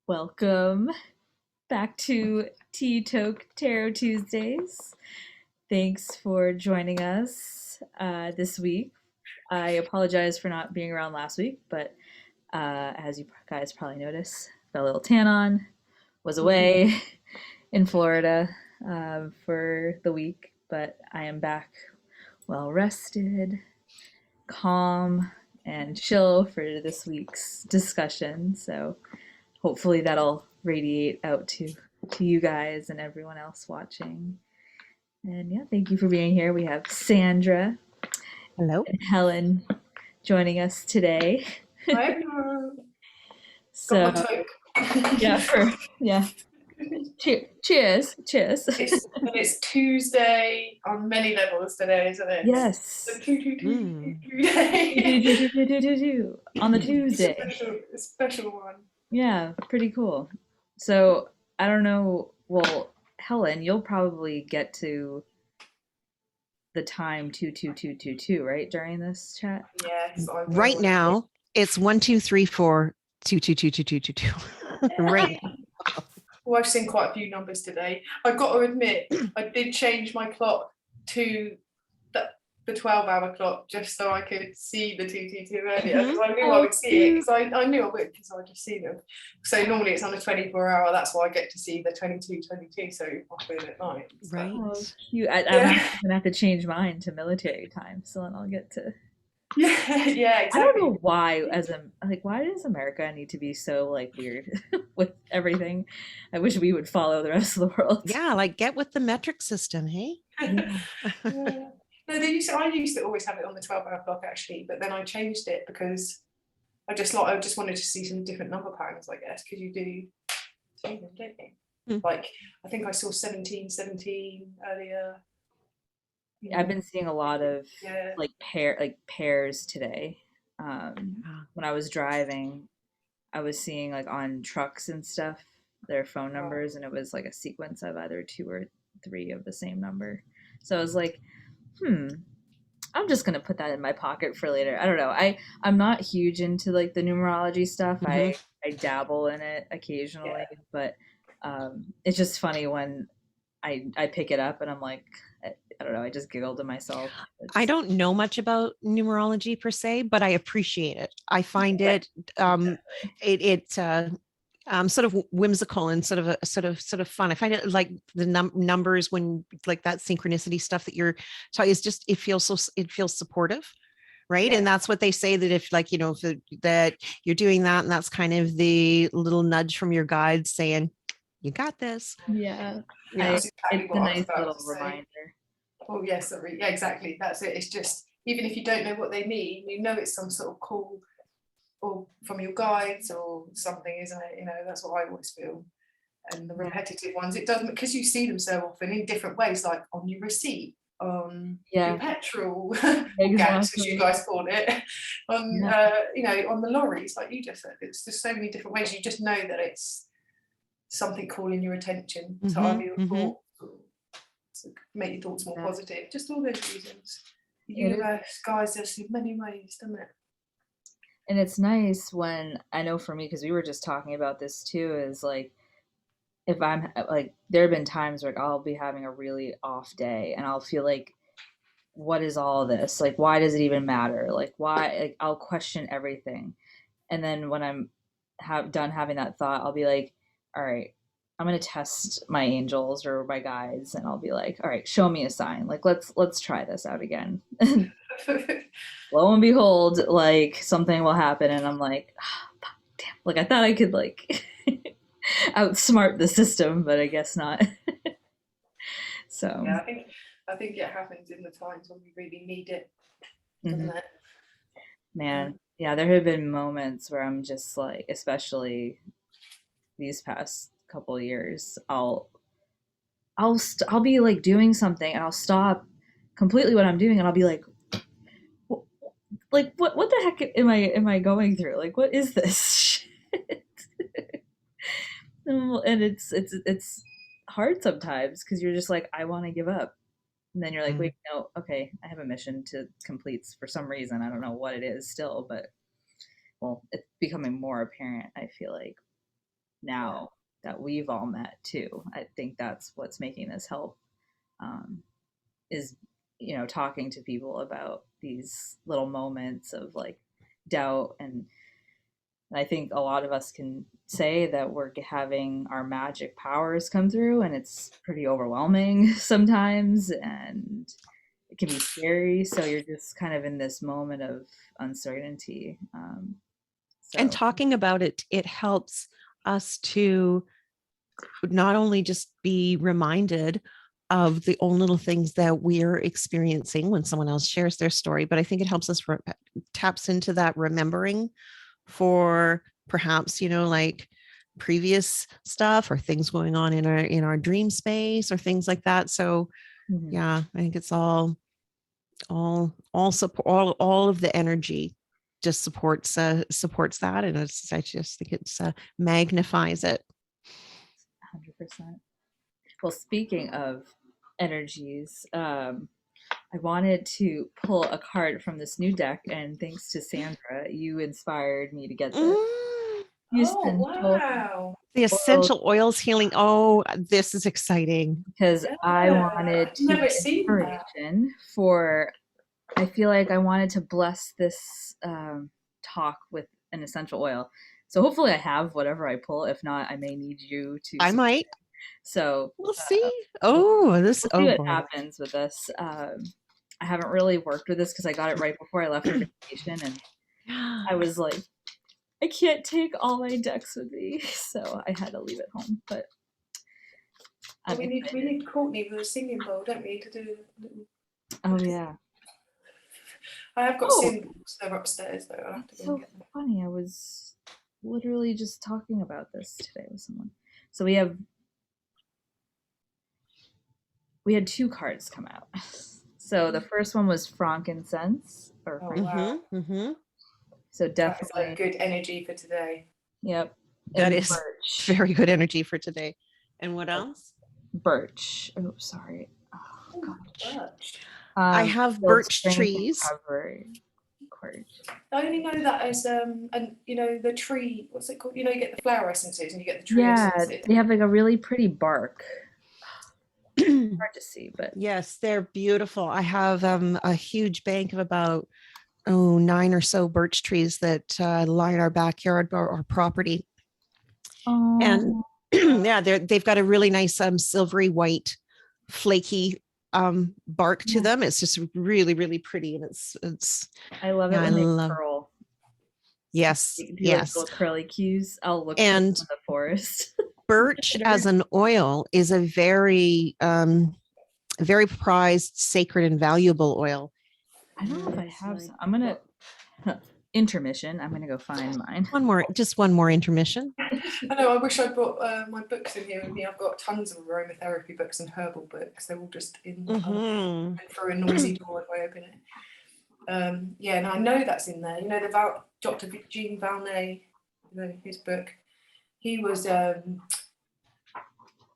Welcome back to Toke Tarot Tuesdays. Thanks for joining us this week. I apologize for not being around last week, but as you guys probably noticed, got a little tan on, was away in Florida for the week, but I am back well rested, calm, and chill for this week's discussion. So hopefully that'll radiate out to you guys and everyone else watching. And yeah, thank you for being here. We have Sandra Hello. and Helen joining us today. Hi. So Got my toke. yeah. Cheers. It's Tuesday on many levels today, isn't it? Yes. On the Tuesday. A special one. Yeah, pretty cool. So I don't know. Well, Helen, you'll probably get to the time 22222, right, during this chat? Yes. Right now, it's 1, 2, 3, 4, 2, 2, 2, 2, 2, 2, 2. Right now. Well, I've seen quite a few numbers today. I've got to admit, I did change my clock to the 12-hour clock just so I could see the 222 earlier, because I knew I would see it, because I knew I would, because I just see them. So normally it's on a 24-hour, that's why I get to see the 2222, so often at night. So. Right. Oh, cute. I'm gonna have to change mine to military time, so then I'll get to. Yeah, exactly. I don't know why, why does America need to be so weird with everything? I wish we would follow the rest of the world. Yeah, get with the metric system, hey? Yeah. No, I used to always have it on the 12-hour clock actually, but then I changed it because I just wanted to see some different number patterns, I guess, because you do see them, don't you? I think I saw 1717 earlier. I've been seeing a lot of pairs today. When I was driving, I was seeing on trucks and stuff their phone numbers, and it was a sequence of either 2 or 3 of the same number. So I was like, I'm just gonna put that in my pocket for later. I don't know. I'm not huge into the numerology stuff. I dabble in it occasionally, but it's just funny when I pick it up and I'm like, I don't know, I just giggled to myself. I don't know much about numerology per se, but I appreciate it. I find it sort of whimsical and sort of fun. I find it the numbers when that synchronicity stuff that you're talking is just, it feels supportive. Right. And that's what they say, that if that you're doing that, and that's kind of the little nudge from your guides saying, you got this. Yeah. It's a nice little reminder. Oh yes, yeah, exactly. That's it. It's just, even if you don't know what they mean, it's some sort of call or from your guides or something, isn't it? That's what I always feel. And the repetitive ones, it doesn't, because you see them so often in different ways, like on your receipt, on your petrol gas, as you guys call it, on on the lorries, like you just said. It's just so many different ways. You just know that it's something calling your attention to either your thoughts or to make your thoughts more positive. Just all those reasons. The universe guides us in many ways, doesn't it? And it's nice when, I know for me, because we were just talking about this too, is if I'm there have been times where I'll be having a really off day and I'll feel what is all this? Why does it even matter? Why? I'll question everything. And then when I'm done having that thought, I'll be like, all right, I'm going to test my angels or my guides, and I'll be like, all right, show me a sign. Let's try this out again. Lo and behold, something will happen, and I'm like, oh, damn. I thought I could outsmart the system, but I guess not. So yeah, I think it happens in the times when we really need it, doesn't it? Man, yeah, there have been moments where I'm just especially these past couple of years, I'll be doing something and I'll stop completely what I'm doing and I'll be like what the heck am I going through? What is this shit? And it's hard sometimes because you're just I want to give up. And then you're like, wait, no, okay, I have a mission to complete for some reason. I don't know what it is still, but it's becoming more apparent, I feel like. now that we've all met too. I think that's what's making this help, is, talking to people about these little moments of like doubt. And I think a lot of us can say that we're having our magic powers come through, and it's pretty overwhelming sometimes, and it can be scary. So you're just kind of in this moment of uncertainty. And So, talking about it, it helps us to not only just be reminded of the own little things that we're experiencing when someone else shares their story, but I think it helps us taps into that remembering for perhaps, like previous stuff or things going on in our dream space or things like that. So mhm. yeah, I think it's all support, all of the energy just supports that, and I just think it's magnifies it. 100%. Well, speaking of energies, I wanted to pull a card from this new deck, and thanks to Sandra, you inspired me to get this. Mm, Oh, Essential wow. the oils, essential oils healing. Oh, this is exciting. because I Yeah, wanted I've to never get seen that. inspiration for. I feel like I wanted to bless this talk with an essential oil. So hopefully I have whatever I pull. If not, I may need you to. I might. So We'll see. we'll, Oh, this. we'll see Oh what boy. happens with this. I haven't really worked with this because I got it right before I left for vacation, and I was like, I can't take all my decks with me, so I had to leave it home. But Oh, I'm we excited. need Courtney with a singing bowl, don't we, to do. Oh yeah. I have got Oh, cymbals. They're upstairs though. I'll have to that's go and so get them. funny. I was literally just talking about this today with someone. So we had two cards come out. So the first one was frankincense or Oh wow, Mm-hmm. Mm-hmm. so that is like definitely, good energy for today. yep. That And is birch. very good energy for today. And what else? Birch. Oh, sorry. Oh Oh, gosh. birch. I have Build birch strength and trees. courage. I only know that as and the tree. What's it called? You get the flower essences and you get the tree Yeah, essences. they have like a really pretty bark. Hard to see, but Yes, they're beautiful. I have a huge bank of about 9 or so birch trees that line our backyard or our property. And oh yeah, they've got a really nice silvery white, flaky bark to yeah, them. It's just really, really pretty. And it's I love it yeah, I when they love curl. yes, They do like yes. little curly cues. I'll look for them And in the forest. birch as an oil is a very very prized, sacred, and valuable oil. I don't know if I have some. I'm gonna intermission. I'm gonna go find mine. Just one more intermission. I know. I wish I'd brought my books in here with me. I've got tons of aromatherapy books and herbal books. They're all just in Mm-hmm. through a noisy door if I open it. Yeah, and I know that's in there. The Dr. Jean Valnet, his book. He was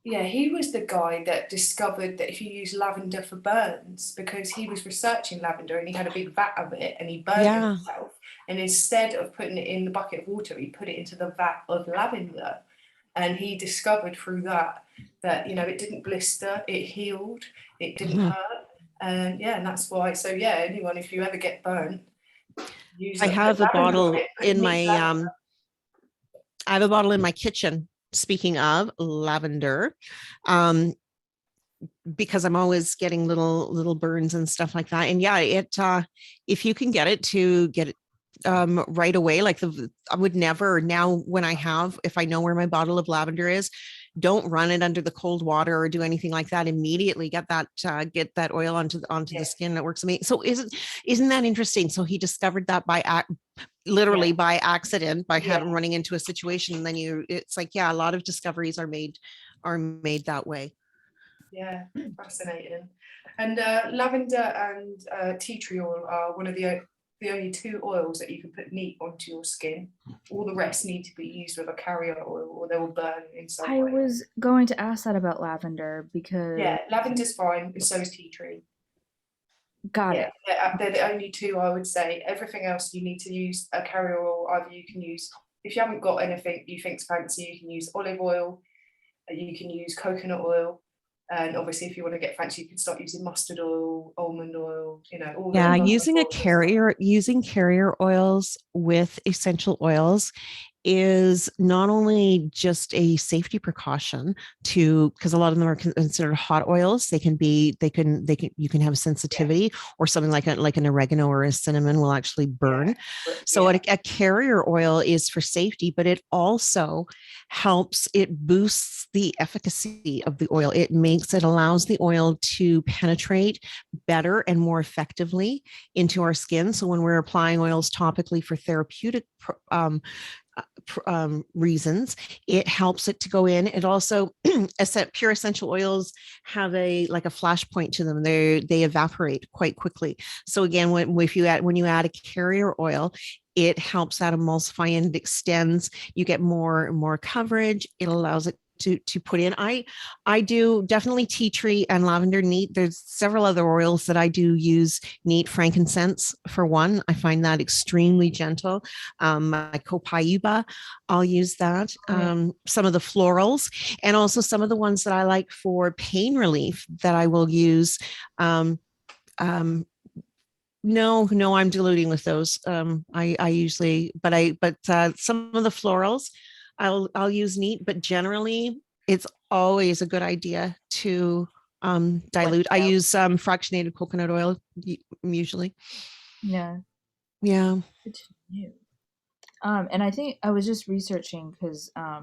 he was the guy that discovered that if you use lavender for burns, because he was researching lavender and he had a big vat of it and he burned Yeah. himself. And instead of putting it in the bucket of water, he put it into the vat of lavender. And he discovered through that it didn't blister, it healed, it didn't hurt. And and that's why. So anyone, if you ever get burnt, use I have a lavender on bottle it, put in neat my lavender. I have a bottle in my kitchen. Speaking of lavender, because I'm always getting little burns and stuff like that. And yeah, it if you can get it right away, I would never now when if I know where my bottle of lavender is, don't run it under the cold water or do anything like that. Immediately get that oil onto the skin. That works amazing. So isn't that interesting? So he discovered that literally by accident, by running into a situation. And then it's like, a lot of discoveries are made that way. Yeah, fascinating. And lavender and tea tree oil are one of the only two oils that you can put neat onto your skin. All the rest need to be used with a carrier oil or they will burn in some way. I was going to ask that about lavender because lavender's fine, and so is tea tree. Got it. They're the only two I would say. Everything else you need to use a carrier oil. Either you can use if you haven't got anything you think's fancy, you can use olive oil, you can use coconut oil, and obviously if you want to get fancy, you can start using mustard oil, almond oil, you know, all the Yeah, other using oils and stuff. using carrier oils with essential oils is not only just a safety precaution to, because a lot of them are considered hot oils. You can have Yeah, sensitivity, or something like an oregano or a cinnamon will actually yeah, burn. but So yeah, a carrier oil is for safety, but it also it boosts the efficacy of the oil. It allows the oil to penetrate better and more effectively into our skin. So when we're applying oils topically for therapeutic reasons, it helps it to go in. It also pure essential oils have a flash point to them. They evaporate quite quickly. So again, when you add a carrier oil, it helps that emulsify and it extends. You get more coverage. It allows it to put in. I do definitely tea tree and lavender neat. There's several other oils that I do use neat. Frankincense for one, I find that extremely gentle. My copaiba, I'll use that. Some of the florals, and also some of the ones that I like for pain relief that I will use. No, I'm diluting with those. I usually, but some of the florals, I'll use neat, but generally, it's always a good idea to Blend dilute. I it out. use fractionated coconut oil usually. Yeah. Yeah. Good to know. And I think I was just researching because I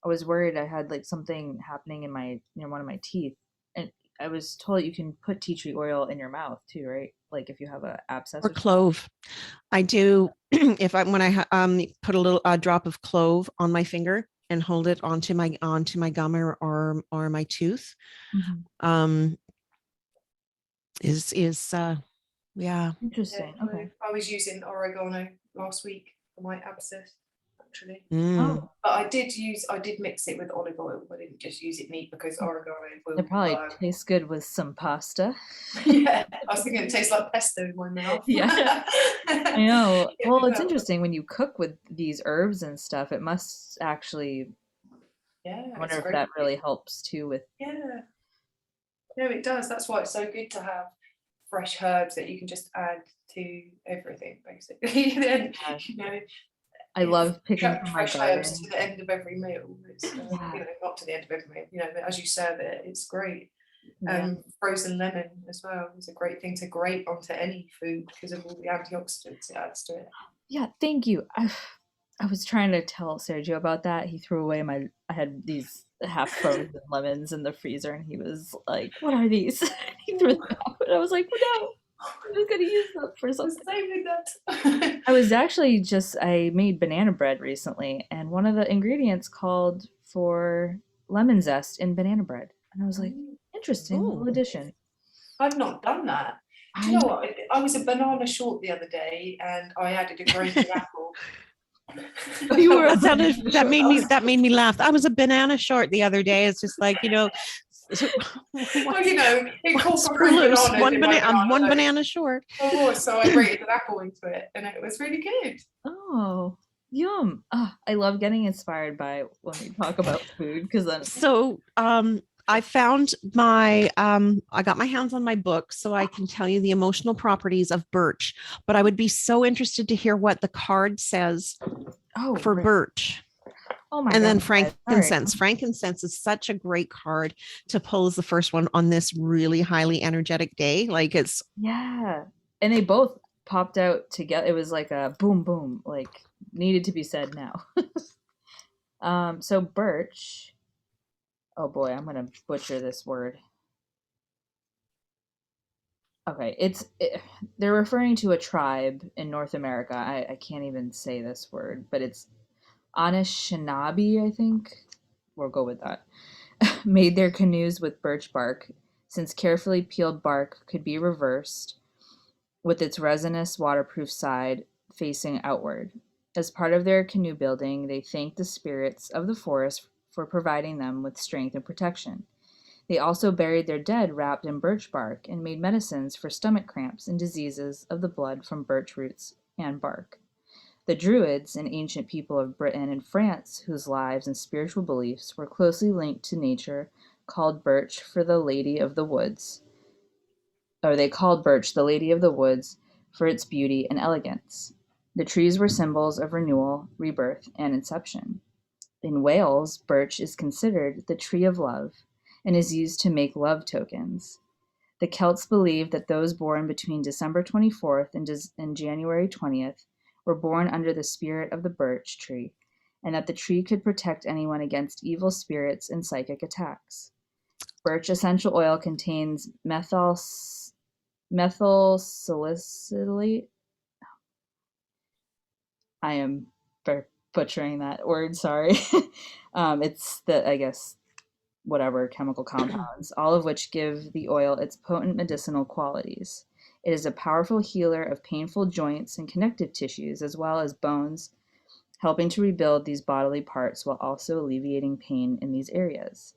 was worried I had like something happening in my near one of my teeth, and I was told you can put tea tree oil in your mouth too, right? Like if you have a abscess Or or something. clove. I do if I when I put a drop of clove on my finger and hold it onto my gum or my tooth. Mhm. Um, is yeah. yeah. Interesting. Okay. I was using oregano last week for my abscess, actually. Mm. Oh, But I did mix it with olive oil. I didn't just use it neat because oregano it will probably burn. tastes good with some pasta. Yeah, I was thinking it tastes like pesto in my mouth. Yeah, I Yeah, know. Well, it's no, interesting when you cook with these herbs and stuff. It must actually. yeah, I it's wonder if great. that really helps too with. Yeah, no, it does. That's why it's so good to have fresh herbs that you can just add to everything, basically. Then, Yeah, you know, I if love picking chuck from my fresh herbs garden. to the end of every meal, it's Yeah, not to the end of every meal, as you serve it, it's great. yeah, Frozen lemon as well is a great thing to grate onto any food because of all the antioxidants it adds to it. yeah. Thank you. I was trying to tell Sergio about that. He threw away my. I had these half frozen lemons in the freezer, and he was like, "What are these?" He threw them out, and I was like, "No, I was gonna use them for The something." same with that. I was actually I made banana bread recently, and one of the ingredients called for lemon zest in banana bread. And I was like, interesting little Oh, addition. I've not done that. Do you I know what? I was a banana short the other day and I added a grated apple. you That were a was, banana short. that that made me laugh. I was a banana short the other day. It's just like, well, what's incorporate screw loose? bananas in my I'm banana one loaf. banana short. Of course, so I grated an apple into it and it was really good. Oh, yum. I love getting inspired by when we talk about food because then, So I got my hands on my book so I can tell you the emotional properties of birch, but I would be so interested to hear what the card says oh, for right. birch. Oh my And then God. Sorry. frankincense. Frankincense is such a great card to pull as the first one on this really highly energetic day. Like it's Yeah. And they both popped out together. It was like a boom, boom, like needed to be said now. So birch. Oh boy, I'm gonna butcher this word. Okay, they're referring to a tribe in North America. I can't even say this word, but it's Anishinaabe, I think. We'll go with that. Made their canoes with birch bark, since carefully peeled bark could be reversed with its resinous, waterproof side facing outward. As part of their canoe building, they thanked the spirits of the forest for providing them with strength and protection. They also buried their dead wrapped in birch bark and made medicines for stomach cramps and diseases of the blood from birch roots and bark. The Druids, an ancient people of Britain and France whose lives and spiritual beliefs were closely linked to nature, called Birch for the Lady of the Woods, or they called Birch the Lady of the Woods for its beauty and elegance. The trees were symbols of renewal, rebirth, and inception. In Wales, birch is considered the tree of love and is used to make love tokens. The Celts believed that those born between December 24th and January 20th were born under the spirit of the birch tree, and that the tree could protect anyone against evil spirits and psychic attacks. Birch essential oil contains methyl salicylate. I am butchering that word, sorry. It's the, I guess, whatever chemical compounds, all of which give the oil its potent medicinal qualities. It is a powerful healer of painful joints and connective tissues, as well as bones, helping to rebuild these bodily parts while also alleviating pain in these areas.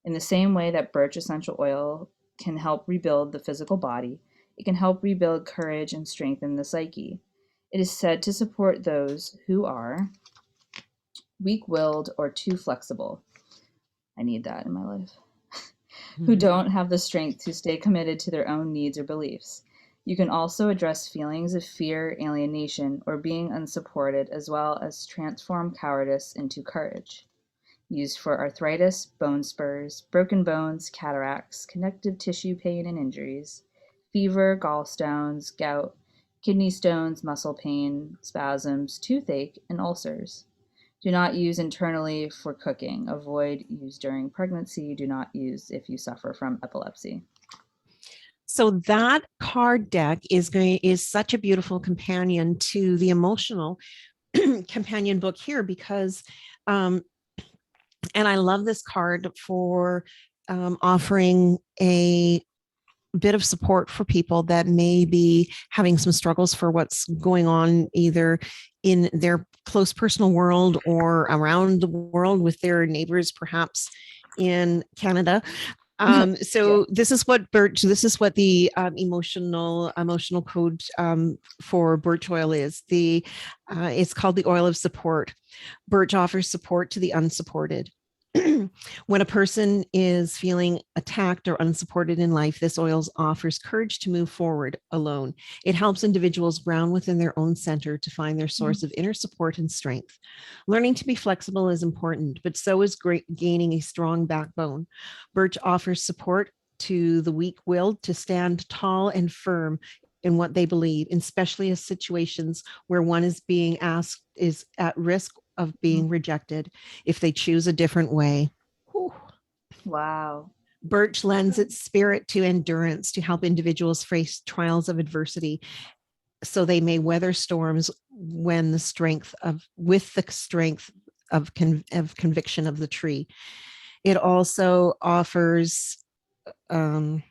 In the same way that birch essential oil can help rebuild the physical body, it can help rebuild courage and strengthen the psyche. It is said to support those who are weak willed or too flexible. I need that in my life. Who don't have the strength to stay committed to their own needs or beliefs. You can also address feelings of fear, alienation, or being unsupported, as well as transform cowardice into courage. Used for arthritis, bone spurs, broken bones, cataracts, connective tissue pain and injuries, fever, gallstones, gout, kidney stones, muscle pain, spasms, toothache, and ulcers. Do not use internally for cooking. Avoid use during pregnancy. Do not use if you suffer from epilepsy. So that card deck is such a beautiful companion to the emotional companion book here, because and I love this card for offering a bit of support for people that may be having some struggles for what's going on either in their close personal world or around the world with their neighbors, perhaps in Canada. So this is what the emotional code for birch oil is. It's called the oil of support. Birch offers support to the unsupported. When a person is feeling attacked or unsupported in life, this oil offers courage to move forward alone. It helps individuals ground within their own center to find their source of inner support and strength. Learning to be flexible is important, but so is gaining a strong backbone. Birch offers support to the weak-willed to stand tall and firm in what they believe, especially in situations where one is at risk of being rejected if they choose a different way. Whew. Wow. Birch lends its spirit to endurance to help individuals face trials of adversity so they may weather storms with the strength of conviction of the tree. It also offers it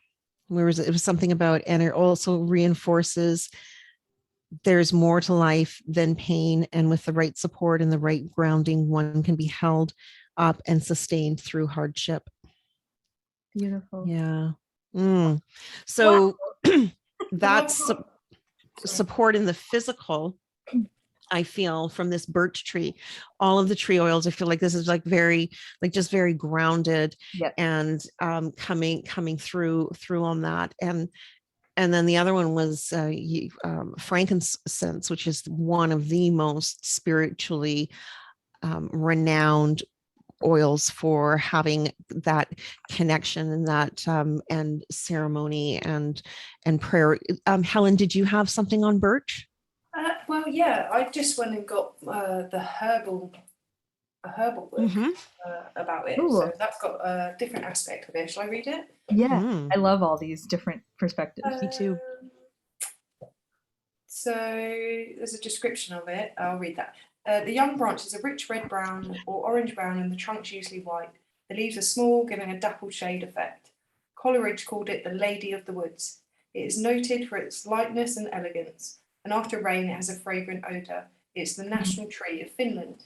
was something about, and it also reinforces there's more to life than pain, and with the right support and the right grounding, one can be held up and sustained through hardship. Beautiful. Yeah. So Wow. that's support in the physical, I feel, from this birch tree. All of the tree oils, I feel like this is very grounded. Yep. And coming through on that. And then the other one was frankincense, which is one of the most spiritually renowned oils for having that connection and that and ceremony and prayer. Helen, did you have something on birch? Well, yeah, I just went and got a herbal book about it. Ooh. So that's got a different aspect of it. Shall I read it? Yeah, I love all these different perspectives. Me too. So there's a description of it. I'll read that. The young branches are rich red-brown or orange-brown and the trunk's usually white. The leaves are small, giving a dappled shade effect. Coleridge called it the Lady of the Woods. It is noted for its lightness and elegance, and after rain it has a fragrant odour. It's the national tree of Finland.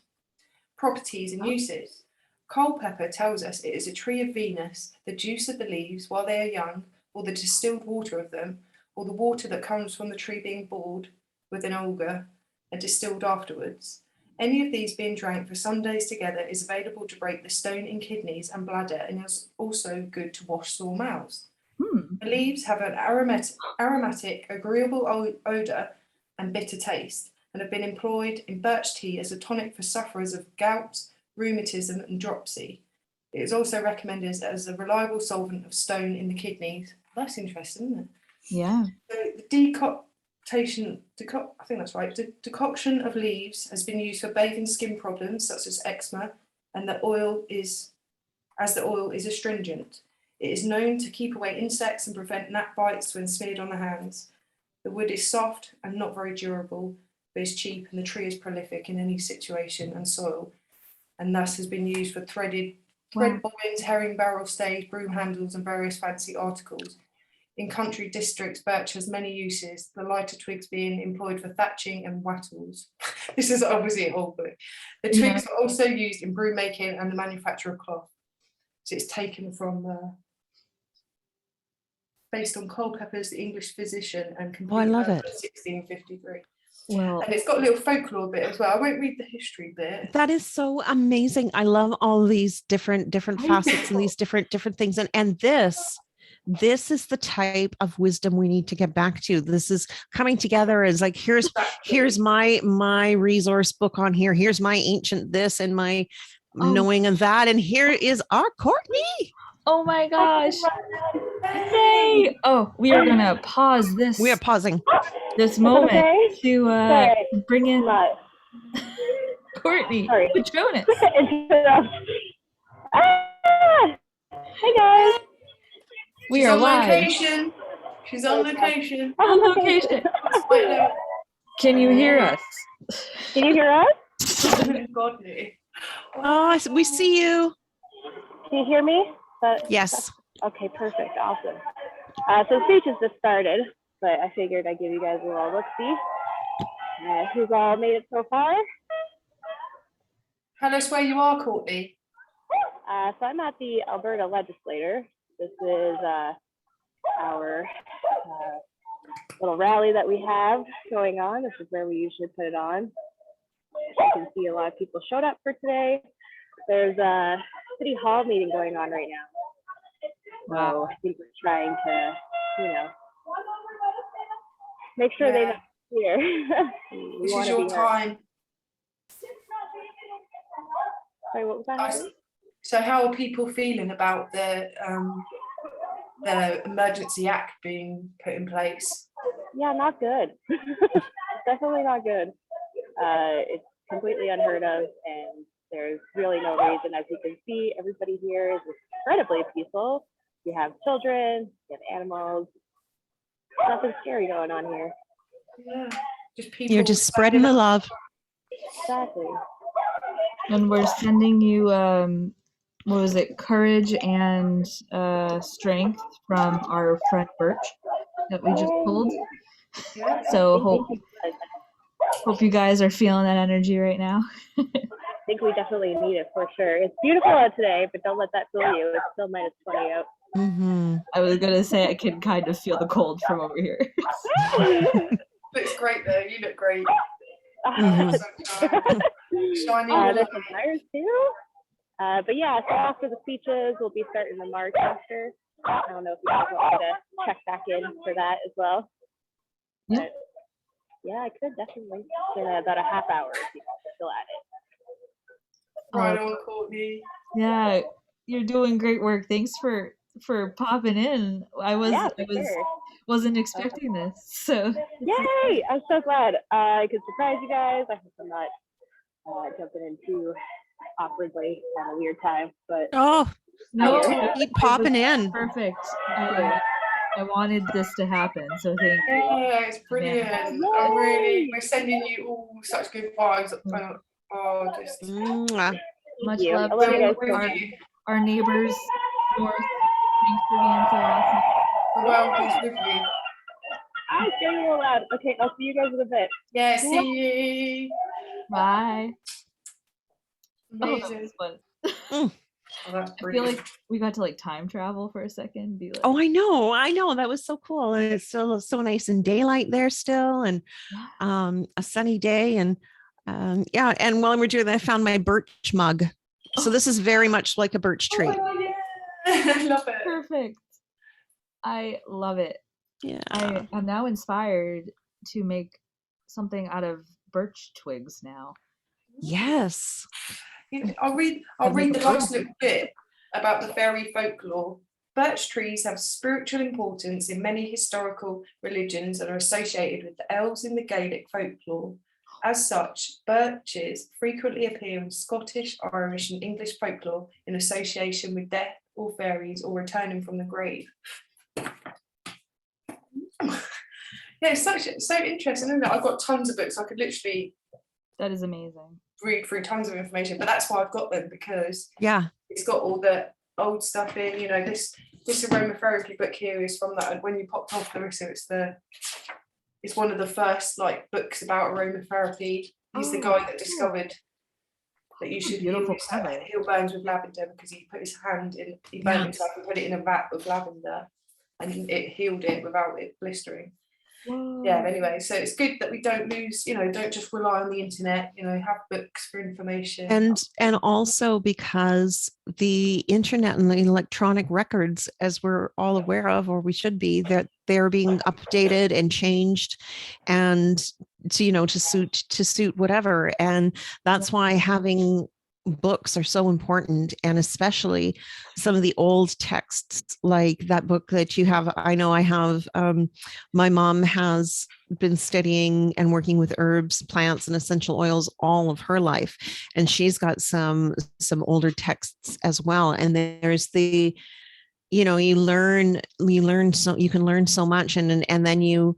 Properties and uses. Culpeper tells us it is a tree of Venus, the juice of the leaves while they are young, or the distilled water of them, or the water that comes from the tree being boiled with an auger, and distilled afterwards. Any of these being drank for some days together is available to break the stone in kidneys and bladder, and is also good to wash sore mouths. The leaves have an aromatic, agreeable odour and bitter taste, and have been employed in birch tea as a tonic for sufferers of gout, rheumatism, and dropsy. It is also recommended as a reliable solvent of stone in the kidneys. That's interesting, isn't it? Yeah. So the I think that's right. The decoction of leaves has been used for bathing skin problems such as eczema, and the oil is astringent. It is known to keep away insects and prevent gnat bites when smeared on the hands. The wood is soft and not very durable, but is cheap, and the tree is prolific in any situation and soil, and thus has been used for thread bobbins, herring barrel stays, broom handles, and various fancy articles. In country districts, birch has many uses, the lighter twigs being employed for thatching and wattles. This is obviously a whole book. The twigs are also used in broom making and the manufacture of cloth. So it's taken from, based on Culpeper's The English Physician and complete I love it. 1653. Well, And it's got a little folklore bit as well. I won't read the history bit. That is so amazing. I love all these different facets and these different things. And this is the type of wisdom we need to get back to. This is coming together as like, here's my resource book on here. Here's my ancient this and my knowing of that. And here is our Courtney. oh my gosh. Yay! Oh, we are gonna pause this. We are pausing this moment to bring in Courtney. Sorry. Quit Jonas. Hey guys. We are on live. location. She's on location. On location. Can you hear us? Can you hear us? Godly. Oh, we see you. Can you hear me? Yes. Okay, perfect. Awesome. So the speech has just started, but I figured I'd give you guys a little look-see. Who's all made it so far? Tell us where you are, Courtney. So I'm at the Alberta Legislature. This is our little rally that we have going on. This is where we usually put it on. You can see a lot of people showed up for today. There's a city hall meeting going on right now. So I think we're trying to, make sure they're not here. This is your time. Sorry, what was that? So how are people feeling about the Emergency Act being put in place? Yeah, not good. Definitely not good. It's completely unheard of, and there's really no reason. As you can see, everybody here is incredibly peaceful. You have children, you have animals. Nothing scary going on here. Yeah, just people. You're just spreading the love. Exactly. And we're sending you, what was it, courage and strength from our friend Birch that we just pulled. Yeah. So hope you guys are feeling that energy right now. I think we definitely need it for sure. It's beautiful out today, but don't let that fool you. It's still -20 out. Mm-hmm. I was gonna say I can kind of feel the cold from over here. Looks great though. You look great. Mm-hmm. Shiny. There's some fires too. But yeah, so after the speeches, we'll be starting the march after. I don't know if you guys want me to check back in for that as well. Yeah. But yeah, I could definitely. In about a half hour if you guys are still at it. Right on, Courtney. Yeah, you're doing great work. Thanks for popping in. Wasn't expecting this. So yay! I'm so glad I could surprise you guys. I hope I'm not jumping in too awkwardly at a weird time, but no, keep popping in. Perfect. I wanted this to happen, so thank you. Yeah, it's brilliant. We're sending you all such good vibes. Just much you. love I love to you guys our neighbors north. Thanks for being so awesome. The world is with you. I'm getting a little loud. Okay, I'll see you guys in a bit. Yeah, see you. Bye. Amazing. Oh, that was fun. Oh, that's I feel brilliant. like we got to like time travel for a second. Be like, Oh, I know. That was so cool. And it's still so nice and daylight there still, and yeah. a sunny day. And yeah, and while we're doing that, I found my birch mug. So Oh, this is very much like a birch Oh my tree. god, yeah. I love it. perfect. I love it. Yeah. I am now inspired to make something out of birch twigs now. Yes. I'll Like make read a the last book. little bit about the fairy folklore. Birch trees have spiritual importance in many historical religions and are associated with the elves in the Gaelic folklore. As such, birches frequently appear in Scottish, Irish, and English folklore in association with death or fairies or returning from the grave. Yeah, it's so interesting, isn't it? I've got tons of books. I could literally That is amazing. read through tons of information, but that's why I've got them, because Yeah. it's got all the old stuff in. You know, this aromatherapy book here is from that. When you popped off, Larissa, it's one of the first like books about aromatherapy. He's the guy that discovered that you should Beautiful cover. heal burns with lavender, because he put his hand in, he burned himself and put it in a vat of lavender, and it healed it without it blistering. Whoa. Yeah, anyway, so it's good that we don't lose, don't just rely on the internet, have books for information. And also because the internet and the electronic records, as we're all aware of, or we should be, that they're being updated and changed, and to suit whatever. And that's why having books are so important, and especially some of the old texts like that book that you have. I know I have, my mom has been studying and working with herbs, plants, and essential oils all of her life, and she's got some older texts as well. And there's the you learn so you can learn so much, and then you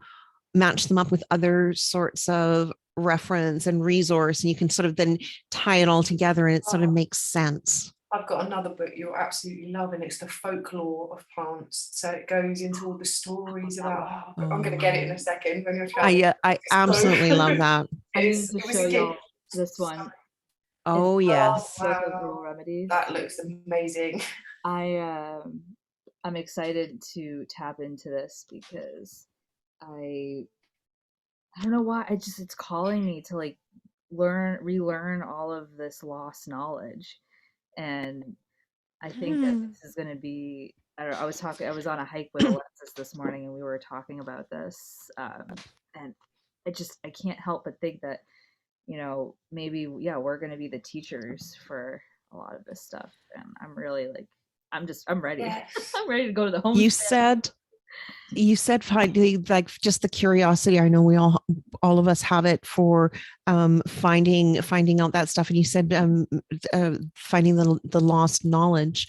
match them up with other sorts of reference and resource, and you can sort of then tie it all together, and it sort of makes sense. I've got another book you'll absolutely love, and it's the folklore of plants. So it goes into all the stories about. I'm going to get it in a second when you're trying. I absolutely love that. I need to show y'all this one. Oh yes. Book of Herbal Remedies. That looks amazing. I'm excited to tap into this because I don't know why. It's calling me to like relearn all of this lost knowledge, and I think that this is going to be. I don't know. I was on a hike with Alexis this morning, and we were talking about this, and I can't help but think that maybe we're going to be the teachers for a lot of this stuff, and I'm really like I'm ready. Yes. I'm ready to go to the home. You said finding, like, just the curiosity. I know we all of us have it for finding out that stuff. And you said finding the lost knowledge.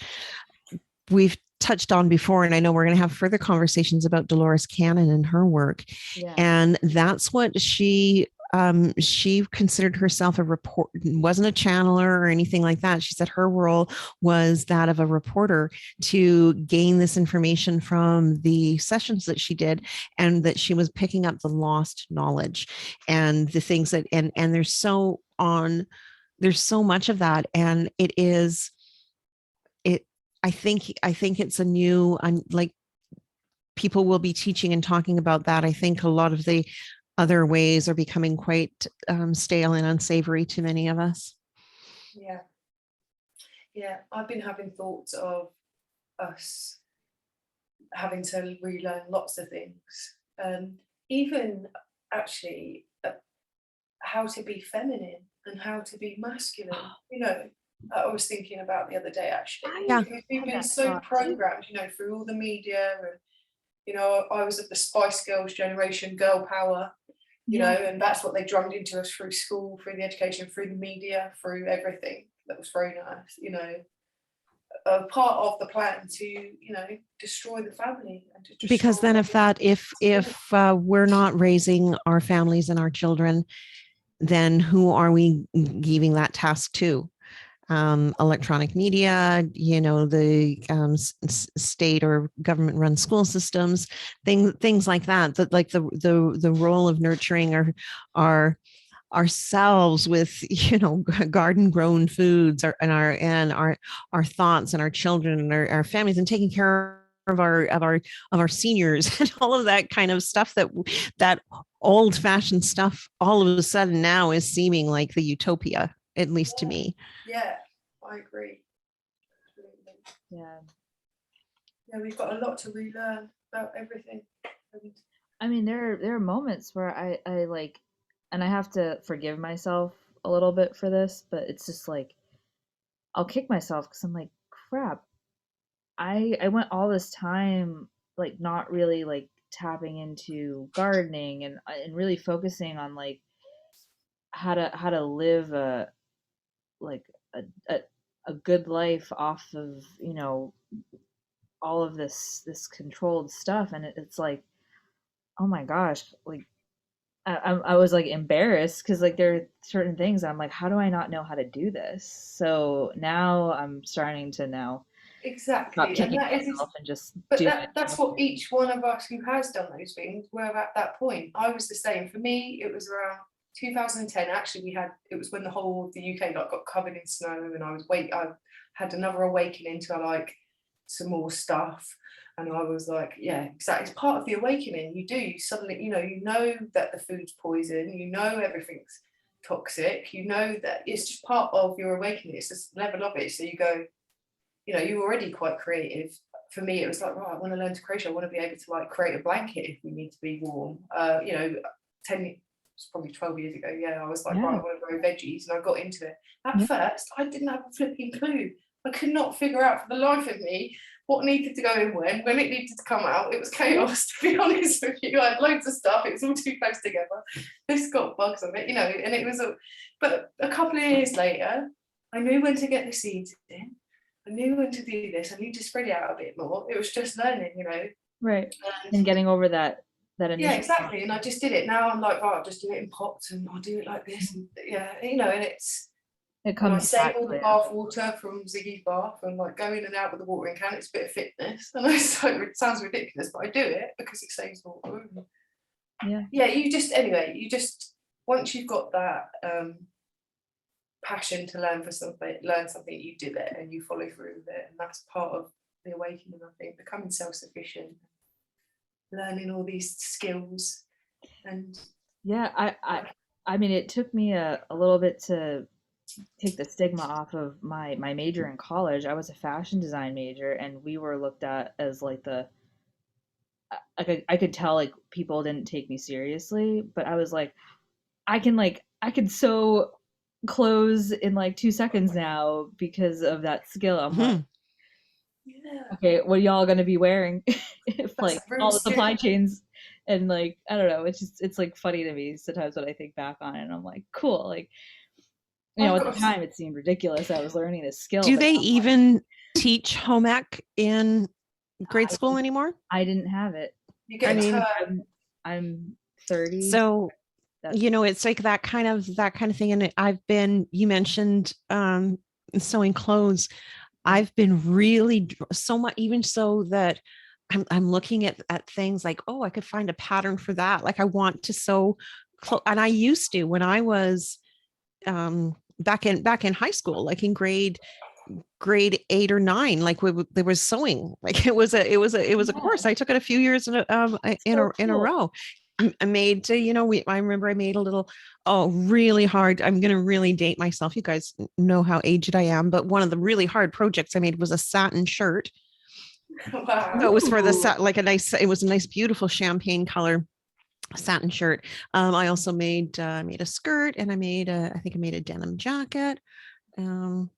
We've touched on before, and I know we're going to have further conversations about Dolores Cannon and her work. Yeah. And that's what she considered herself a reporter, wasn't a channeler or anything like that. She said her role was that of a reporter, to gain this information from the sessions that she did, and that she was picking up the lost knowledge and the things that, and there's so much of that. And I think it's a new, like, people will be teaching and talking about that. I think a lot of the other ways are becoming quite stale and unsavory to many of us. Yeah, I've been having thoughts of us having to relearn lots of things, even actually how to be feminine and how to be masculine. I was thinking about the other day, actually. Yeah. Because we've been so programmed, through all the media, and I was of the Spice Girls generation, girl power, and that's what they drummed into us through school, through the education, through the media, through everything that was thrown at us. A part of the plan to destroy the family, and to because then if we're not raising our families and our children, then who are we giving that task to? Electronic media, the state or government run school systems, things like that, like the role of nurturing our ourselves with, you know, garden grown foods, our thoughts and our children and our families, and taking care of our seniors and all of that kind of stuff, that old fashioned stuff all of a sudden now is seeming like the utopia, at least to me. Yeah, I agree. Absolutely. Yeah. Yeah, we've got a lot to relearn about everything. And I mean, there are moments where I like, and I have to forgive myself a little bit for this, but it's just like I'll kick myself because I'm like, crap. I went all this time like not really like tapping into gardening and really focusing on like how to live like a, a a good life off of, you know, all of this controlled stuff, and it's like, oh my gosh, like I was like embarrassed because like there are certain things I'm like, how do I not know how to do this? So now I'm starting to now stop exactly, and kicking that is, myself and just but do it. that's what each one of us who has done those things were at that point. I was the same. For me, it was around 2010. Actually, it was when the whole of the UK like got covered in snow, and I had another awakening to like some more stuff. And I was like, yeah, exactly. It's part of the awakening. You suddenly, you know that the food's poison, you know everything's toxic, you know that it's just part of your awakening. It's just level of it. So you go, you're already quite creative. For me, it was like, right, I want to learn to crochet. I want to be able to like create a blanket if we need to be warm. it's probably 12 years ago. Yeah, I was like, right, I Yeah. want to grow veggies, and I got into it. At Yeah. first, I didn't have a flipping clue. I could not figure out for the life of me what needed to go in when it needed to come out. It was chaos, to be honest with you. I had loads of stuff. It was all too close together. This got bugs on it, and it was but a couple of years later, I knew when to get the seeds in. I knew when to do this. I knew to spread it out a bit more. It was just learning, Right. And And getting over that yeah, initial exactly. And I just did it. Now I'm like, right, I'll just do it in pots, and I'll do it like this. And yeah, it and I comes save all the naturally. bath water from Ziggy's bath, and like go in and out with the watering can. It's a bit of fitness. And it sounds ridiculous, but I do it because it saves water. Yeah. Yeah, you just once you've got that passion to learn something, you do it and you follow through with it, and that's part of the awakening. I think becoming self-sufficient, learning all these skills, and Yeah, I mean, it took me a little bit to take the stigma off of my major in college. I was a fashion design major, and we were looked at as like the I could tell like people didn't take me seriously, but I was like I can sew clothes in like 2 seconds now because of that skill. I'm like, Mhm. yeah, okay, what are y'all gonna be wearing if that's like a real all the supply skill. chains and like I don't know, it's like funny to me sometimes when I think back on it, and I'm like, cool, like, you know, I've at got the time it seemed ridiculous. I was learning this skill, Do but they now I'm like, even teach home ec in grade I school didn't, anymore? I didn't have it. you I get a mean, turn. I'm 30. so That's you know, it's like that kind of thing. And you mentioned sewing clothes. I've been really so much, even so that I'm looking at things like, oh, I could find a pattern for that. Like I want to sew, and I used to when I was back in high school, like in grade 8 or 9, like there was sewing, like it was a yeah, course. I took it a few years so in a cool. row. I made, I remember I made a little, oh, really hard. I'm going to really date myself. You guys know how aged I am, but one of the really hard projects I made was a satin shirt. So it Wow. was for the Ooh, set, it was a nice, beautiful champagne color satin shirt. I also made a skirt, and I think I made a denim jacket. Um,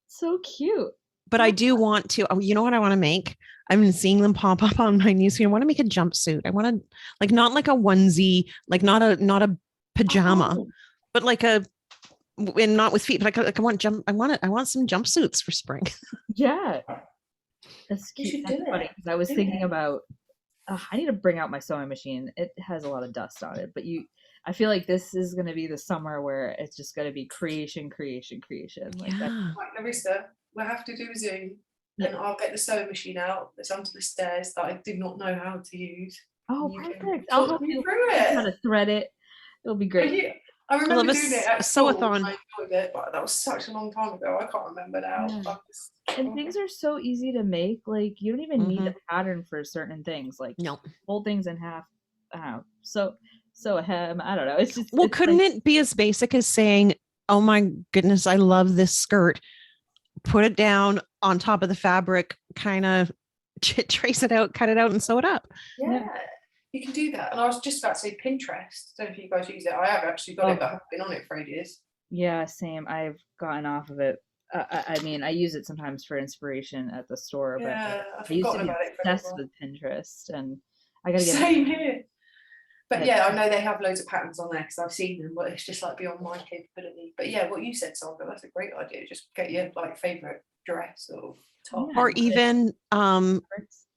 so cute. but I do want to, you know what I want to make? I've been seeing them pop up on my newsfeed. I want to make a jumpsuit. I want to, like, not like a onesie, like not a pajama, Oh, but and not with feet, but I want some jumpsuits for spring. Yeah, that's you cute. should That's do funny it. because I was Do thinking it. about I need to bring out my sewing machine. It has a lot of dust on it, but I feel like this is going to be the summer where it's just going to be creation, creation, creation. Like that. Yeah. Right, Larissa, we'll have to do a Zoom, Yeah. and I'll get the sewing machine out that's under the stairs that I do not know how to use. Oh, And you can perfect. I'll talk help me you through teach you it. how to thread it. It'll be Are great. you, I I remember love doing it at a school. sew-a-thon. I enjoyed it, but that was such a long time ago. I can't remember now. Yeah. And things are so easy to make. Like you don't even need a pattern for certain things. Like No. fold things in half. I don't know. So a hem. I don't know. It's just Well, it's couldn't like, it be as basic as saying, "Oh my goodness, I love this skirt." Put it down on top of the fabric, kind of trace it out, cut it out, and sew it up. Yeah, you can do that. And I was just about to say Pinterest. Don't know if you guys use it. I have actually got it, but I haven't been on it for ages. yeah, same. I've gotten off of it. I mean, I use it sometimes for inspiration at the store, but Yeah, I've I used to forgotten be about it for a obsessed little with Pinterest, and I gotta get Same here. But But- yeah, I know they have loads of patterns on there because I've seen them, but it's just like beyond my capability. But yeah, what you said, Sandra, that's a great idea. Just get your like favorite dress or top. Yeah. Or even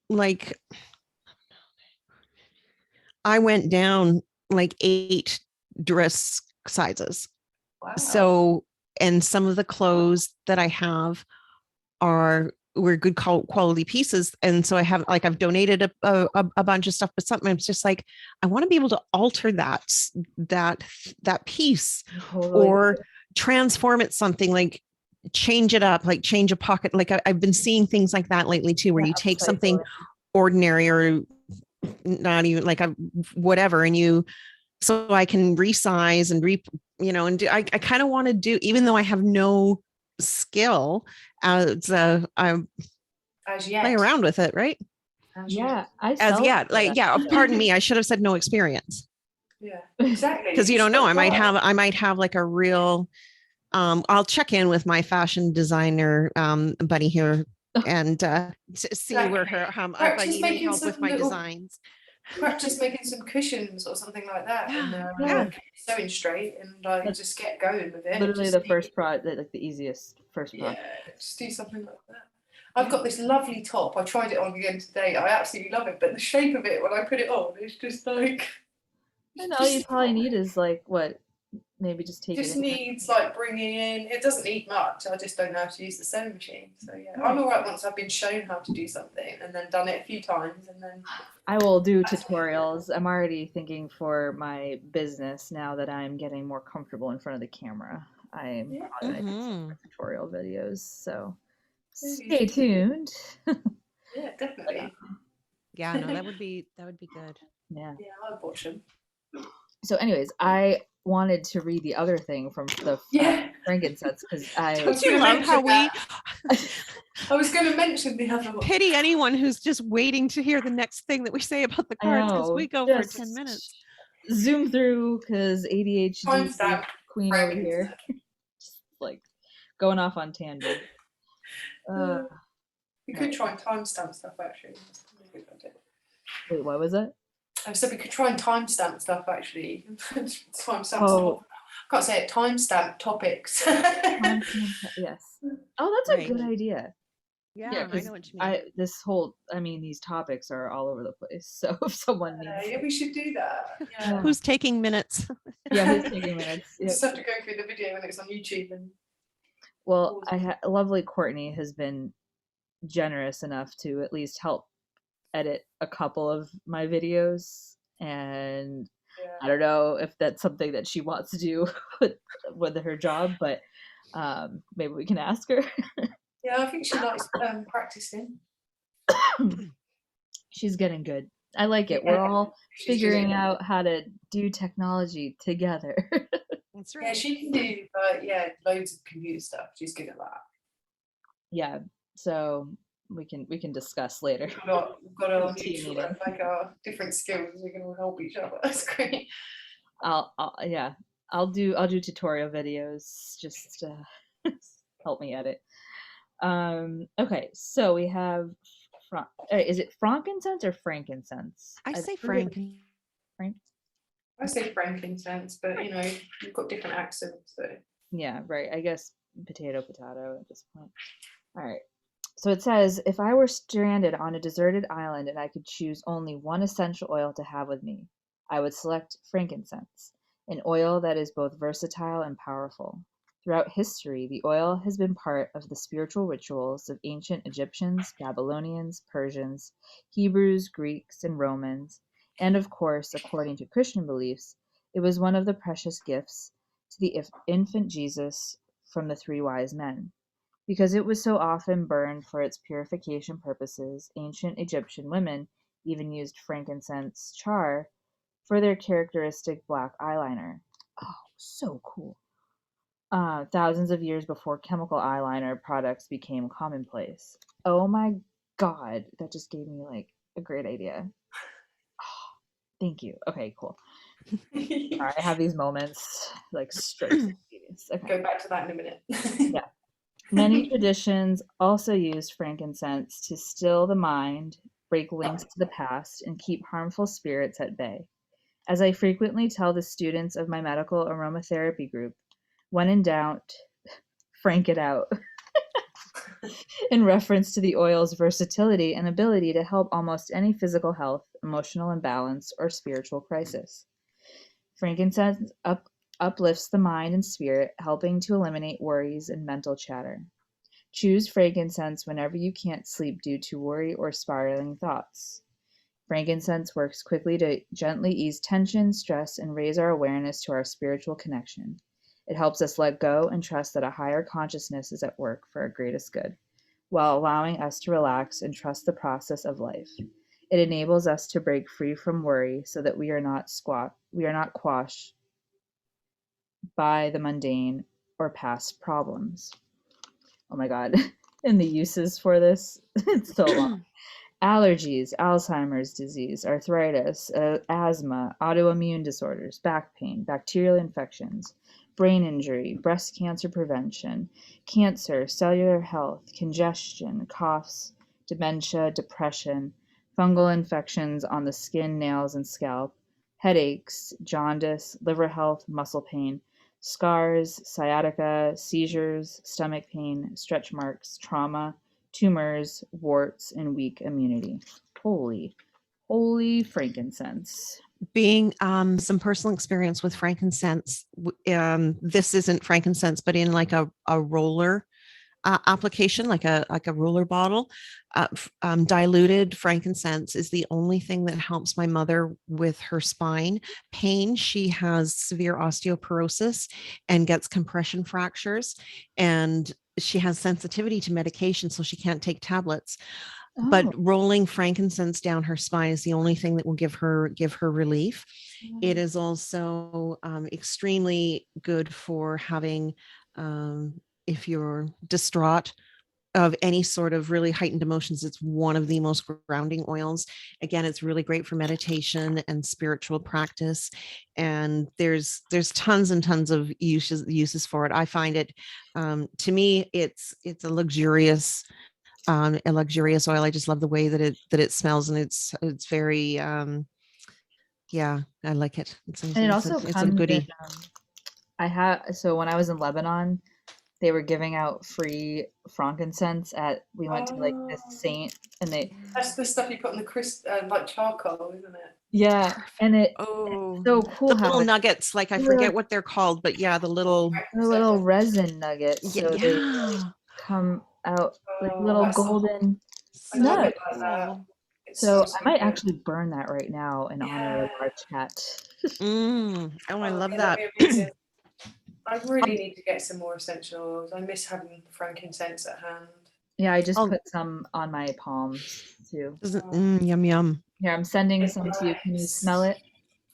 like I went down like 8 dress sizes. Wow. So, and some of the clothes that I have were good quality pieces. And so I have like, I've donated a bunch of stuff, but something it's just like, I want to be able to alter that piece Totally. or transform it something, like change it up, like change a pocket. Like I've been seeing things like that lately too, where you take something ordinary or not even like whatever, and you, so I can resize and and do, I kind of want to do, even though I have no skill as I As yet. play around with it, right? Yeah, As yet, like, yeah, pardon me, I should have said no experience. Yeah, exactly. Because you don't know, I might have like a real, I'll check in with my fashion designer buddy here and see where her, if I need any help with my designs. Practice making some cushions or something like that, and Yeah. sewing straight, and like That's just get going with it. literally Just the first project, like the easiest first project. Yeah, just do something like that. I've got this lovely top. I tried it on again today. I absolutely love it, but the shape of it when I put it on, it's just like. And all you probably need is like what, maybe just take Just it in. needs like bringing in. It doesn't need much. I just don't know how to use the sewing machine. So yeah, I'm alright once I've been shown how to do something and then done it a few times and then. I will do tutorials. I'm already thinking for my business now that I'm getting more comfortable in front of the camera. I'm probably gonna do some more tutorial videos. So stay tuned. Yeah, definitely. Yeah, no, that would be good. Yeah. Yeah, I'll watch them. So, anyways, I wanted to read the other thing from the frankincense because Don't you love how I was going to mention the other one. Pity anyone who's just waiting to hear the next thing that we say about the cards, because we go for 10 minutes. Zoom through because ADHD queen over here, just like going off on tangent. We could try and timestamp stuff actually. Wait, what was it? I said we could try and timestamp stuff actually. Timestamp. Oh. I can't say it. Timestamp topics. Yes. Oh, that's a good idea. Yeah, I know what you mean. These topics are all over the place. So if someone needs, yeah, we should do that. Yeah. Who's taking minutes? Yeah, who's taking minutes? You just have to go through the video when it's on YouTube. And well, lovely Courtney has been generous enough to at least help edit a couple of my videos, and I don't know if that's something that she wants to do with her job, but maybe we can ask her. Yeah, I think she likes practicing. She's getting good. I like it. We're all figuring out how to do technology together. That's right. Yeah, she can do loads of computer stuff. She's good at that. Yeah, so we can discuss later. We've got our mutual, like our different skills. We can all help each other. That's great. I'll do tutorial videos. Just help me edit. Okay, so we have is it frankincense or frankincense? I say frankincense. I say frankincense, but you've got different accents, so yeah, right. I guess potato at this point. All right. So it says, if I were stranded on a deserted island and I could choose only one essential oil to have with me, I would select frankincense, an oil that is both versatile and powerful. Throughout history, the oil has been part of the spiritual rituals of ancient Egyptians, Babylonians, Persians, Hebrews, Greeks, and Romans, and of course, according to Christian beliefs, it was one of the precious gifts to the infant Jesus from the three wise men. Because it was so often burned for its purification purposes, ancient Egyptian women even used frankincense char for their characteristic black eyeliner. Oh, so cool. Thousands of years before chemical eyeliner products became commonplace. Oh my god, that just gave me like a great idea. Oh, thank you. Okay, cool. Sorry, I have these moments like straight to the Okay. Go back to that in a minute. Yeah. Many traditions also use frankincense to still the mind, break links to the past, and keep harmful spirits at bay. As I frequently tell the students of my medical aromatherapy group, when in doubt, frank it out, in reference to the oil's versatility and ability to help almost any physical health, emotional imbalance, or spiritual crisis. Frankincense uplifts the mind and spirit, helping to eliminate worries and mental chatter. Choose frankincense whenever you can't sleep due to worry or spiraling thoughts. Frankincense works quickly to gently ease tension, stress, and raise our awareness to our spiritual connection. It helps us let go and trust that a higher consciousness is at work for our greatest good, while allowing us to relax and trust the process of life. It enables us to break free from worry so that we are not quashed by the mundane or past problems. Oh my god. And the uses for this, it's so long. Allergies, Alzheimer's disease, arthritis, asthma, autoimmune disorders, back pain, bacterial infections, brain injury, breast cancer prevention, cancer, cellular health, congestion, coughs, dementia, depression, fungal infections on the skin, nails, and scalp, headaches, jaundice, liver health, muscle pain, scars, sciatica, seizures, stomach pain, stretch marks, trauma, tumors, warts, and weak immunity. Holy frankincense. Being some personal experience with frankincense. This isn't frankincense, but in like a roller application, like a roller bottle. Diluted frankincense is the only thing that helps my mother with her spine pain. She has severe osteoporosis and gets compression fractures, and she has sensitivity to medication, so she can't take tablets. But Oh, rolling frankincense down her spine is the only thing that will give her relief. It is also extremely good for having, if you're distraught of any sort of really heightened emotions, it's one of the most grounding oils. Again, it's really great for meditation and spiritual practice. And there's tons and tons of uses for it. I find it, to me, it's a luxurious oil. I just love the way that it smells, and it's very yeah, I like it. and it also It's a comes in. goodie. So when I was in Lebanon, they were giving out free frankincense at. We went to like this saint, and That's the stuff you put on the like charcoal, isn't it? yeah, and it's Oh, so the cool how little nuggets, like I they were forget like what they're called, but yeah, the little little resin nuggets. yeah, So they yeah. come out like Oh, little that's golden I love it nuts. like that. Cool. It So smells so I might good. actually burn that right now in honor of Yeah. our chat. Oh, I Oh, love yeah, that. that'd be amazing. I really need to get some more essential oils. I miss having frankincense at hand. Yeah, I just Oh, put some on my palms too. yum yum. Here, I'm sending It's some to you. Can you smell nice. it?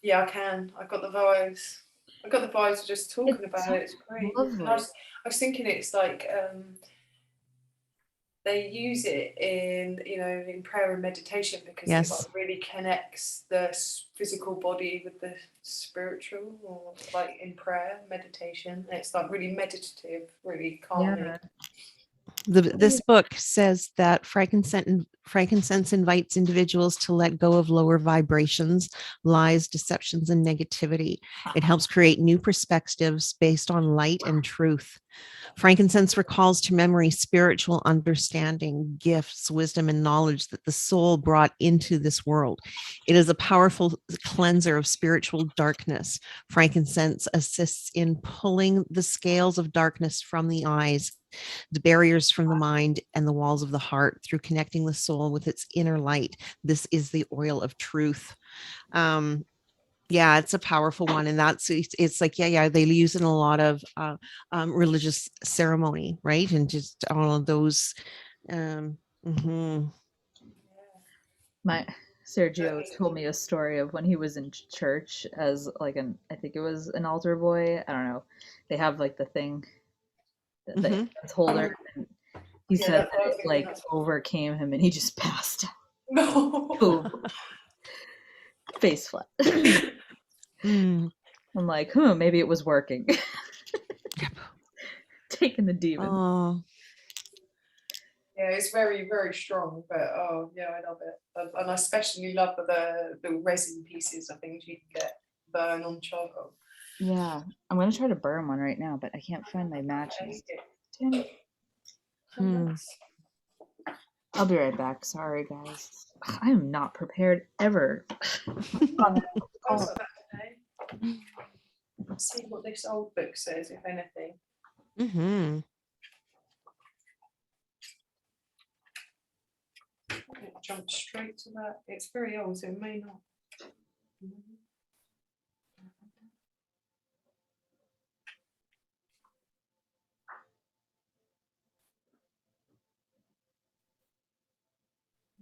Yeah, I can. I've got the vibes. I've got the vibes of just talking It's about it. It's great. And lovely. I was thinking it's like they use it in in prayer and meditation because it Yes. like really connects the physical body with the spiritual, or like in prayer meditation. And it's like really meditative, really calming. Yeah. This book says that frankincense invites individuals to let go of lower vibrations, lies, deceptions, and negativity. It helps create new perspectives based on light and truth. Frankincense recalls to memory spiritual understanding, gifts, wisdom, and knowledge that the soul brought into this world. It is a powerful cleanser of spiritual darkness. Frankincense assists in pulling the scales of darkness from the eyes, the barriers from the mind, and the walls of the heart through connecting the soul with its inner light. This is the oil of truth. Yeah, it's a powerful one, and it's like yeah, they use it in a lot of religious ceremony, right? And just all of those. Mhm. My Sergio told me a story of when he was in church as like I think it was an altar boy. I don't know. They have like the thing, the Mhm. incense holder. And he Yeah, said that's that what I was it thinking. like That's overcame him and he just passed out. no. Boom, face flat. Mm. I'm like, maybe it was working. Yep. Taking the demon. Oh, Yeah, it's very, very strong, but oh yeah, I love it. And I especially love the resin pieces I think you can get burn on charcoal. Yeah, I'm gonna try to burn one right now, but I can't find my matches. Damn it. hmm. I'll be right back. Sorry, guys. I am not prepared ever. On the I'll call. start today. See what this old book says, if anything. Mm-hmm. Jump straight to that. It's very old, so it may not.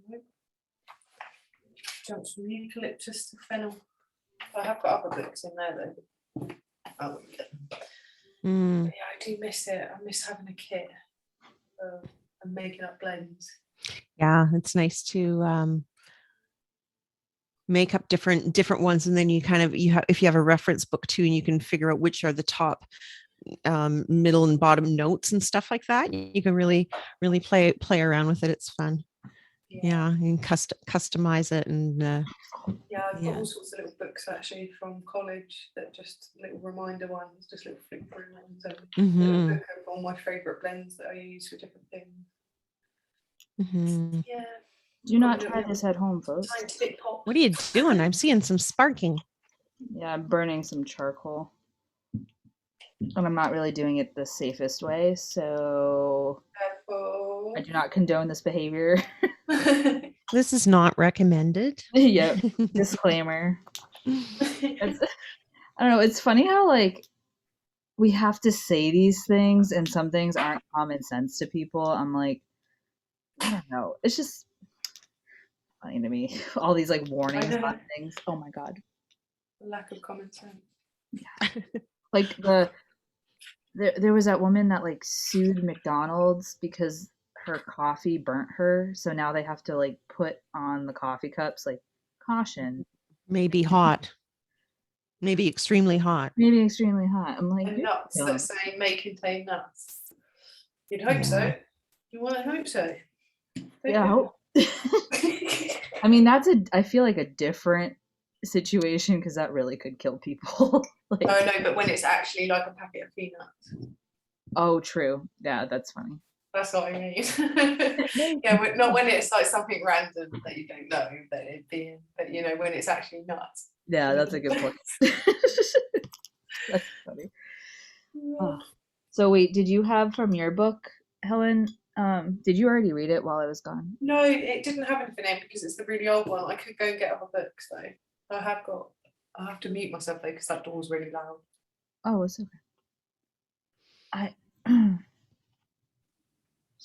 Nope. Jumps from eucalyptus to fennel. I have got other books in there though. Oh, yeah. Mm. But yeah, I do miss it. I miss having a kit and making up blends. Yeah, it's nice to make up different ones, and then you kind of if you have a reference book too, and you can figure out which are the top middle and bottom notes and stuff like that. You can really play around with it. It's fun. Yeah, and customize it, and Yeah, I've got yeah. all sorts of little books actually from college that just little reminder ones, just little flip through ones, and little Mhm. book of all my favourite blends that I use for different things. Mhm. Yeah. Do not try this at home, folks. Scientific pop. What are you doing? I'm seeing some sparking. Yeah, I'm burning some charcoal. And I'm not really doing it the safest way, so I do not condone this behavior. This is not recommended. Yep. Disclaimer. It's, I don't know. It's funny how like we have to say these things, and some things aren't common sense to people. I'm like, I don't know. It's just funny to me. All these like warnings on things. Oh my god. Lack of common sense. Yeah. Like there was that woman that like sued McDonald's because her coffee burnt her. So now they have to like put on the coffee cups like caution. Maybe hot. Maybe extremely hot. Maybe extremely hot. I'm like, And nuts that say may contain nuts. You'd hope so. You want to hope so. Yeah, I hope. I mean, I feel like a different situation because that really could kill people. Like, Oh no, but when it's actually like a packet of peanuts. oh, true. Yeah, that's funny. That's what I mean. Yeah, not when it's like something random that you don't know that it'd be in, but you know, when it's actually nuts. Yeah, that's a good point. That's funny. Oh. So wait, did you have from your book, Helen? Did you already read it while I was gone? No, it didn't have anything in because it's the really old one. I could go and get other books though. I have to mute myself though because that door's really loud. Oh, it's okay. I was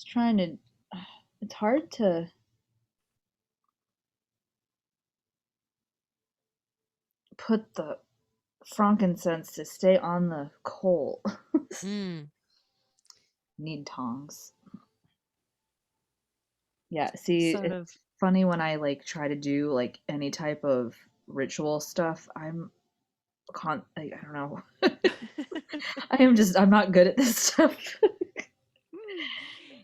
trying to. It's hard to put the frankincense to stay on the coal. Need tongs. Yeah, see, Sort it's of. funny when I like try to do like any type of ritual stuff. I don't know. I'm not good at this stuff.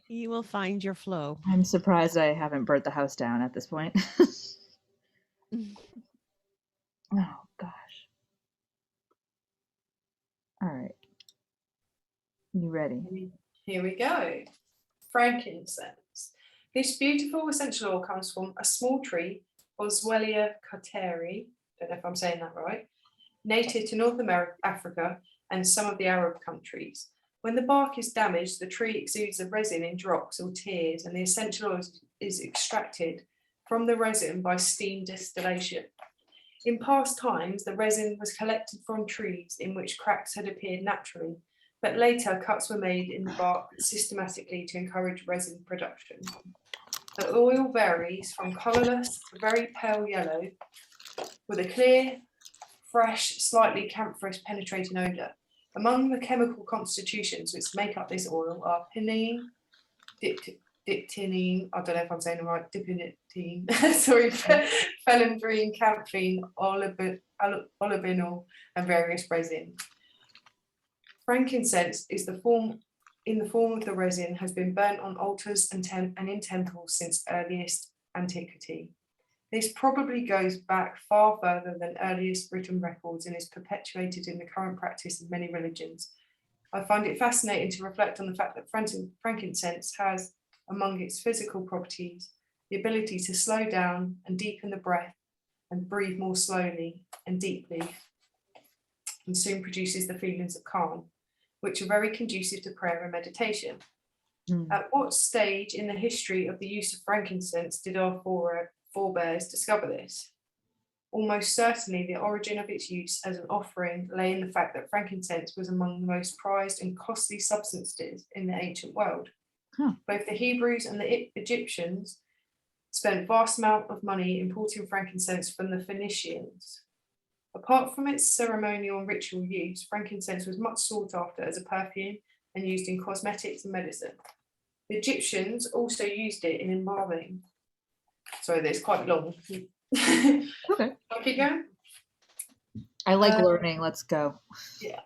You will find your flow. I'm surprised I haven't burnt the house down at this point. Oh gosh. All right. You ready? Here we go. Frankincense. This beautiful essential oil comes from a small tree, Boswellia carteri, don't know if I'm saying that right, native to North America, Africa, and some of the Arab countries. When the bark is damaged, the tree exudes the resin in drops or tears, and the essential oil is extracted from the resin by steam distillation. In past times, the resin was collected from trees in which cracks had appeared naturally, but later cuts were made in the bark systematically to encourage resin production. The oil varies from colourless to very pale yellow, with a clear, fresh, slightly camphorous penetrating odour. Among the chemical constitutions which make up this oil are pinene, diptinine, I don't know if I'm saying it right, dipinitine, sorry, phelindrine, camphene, olivinol, and various resin. Frankincense is in the form of the resin has been burnt on altars and in temples since earliest antiquity. This probably goes back far further than earliest written records and is perpetuated in the current practice of many religions. I find it fascinating to reflect on the fact that frankincense has, among its physical properties, the ability to slow down and deepen the breath and breathe more slowly and deeply, and soon produces the feelings of calm, which are very conducive to prayer and meditation. At what stage in the history of the use of frankincense did our forebears discover this? Almost certainly the origin of its use as an offering lay in the fact that frankincense was among the most prized and costly substances in the ancient world. Both the Hebrews and the Egyptians spent vast amount of money importing frankincense from the Phoenicians. Apart from its ceremonial and ritual use, frankincense was much sought after as a perfume and used in cosmetics and medicine. The Egyptians also used it in embalming. Sorry, that's quite long. Okay. I'll keep going. I like learning. Let's go. Yeah.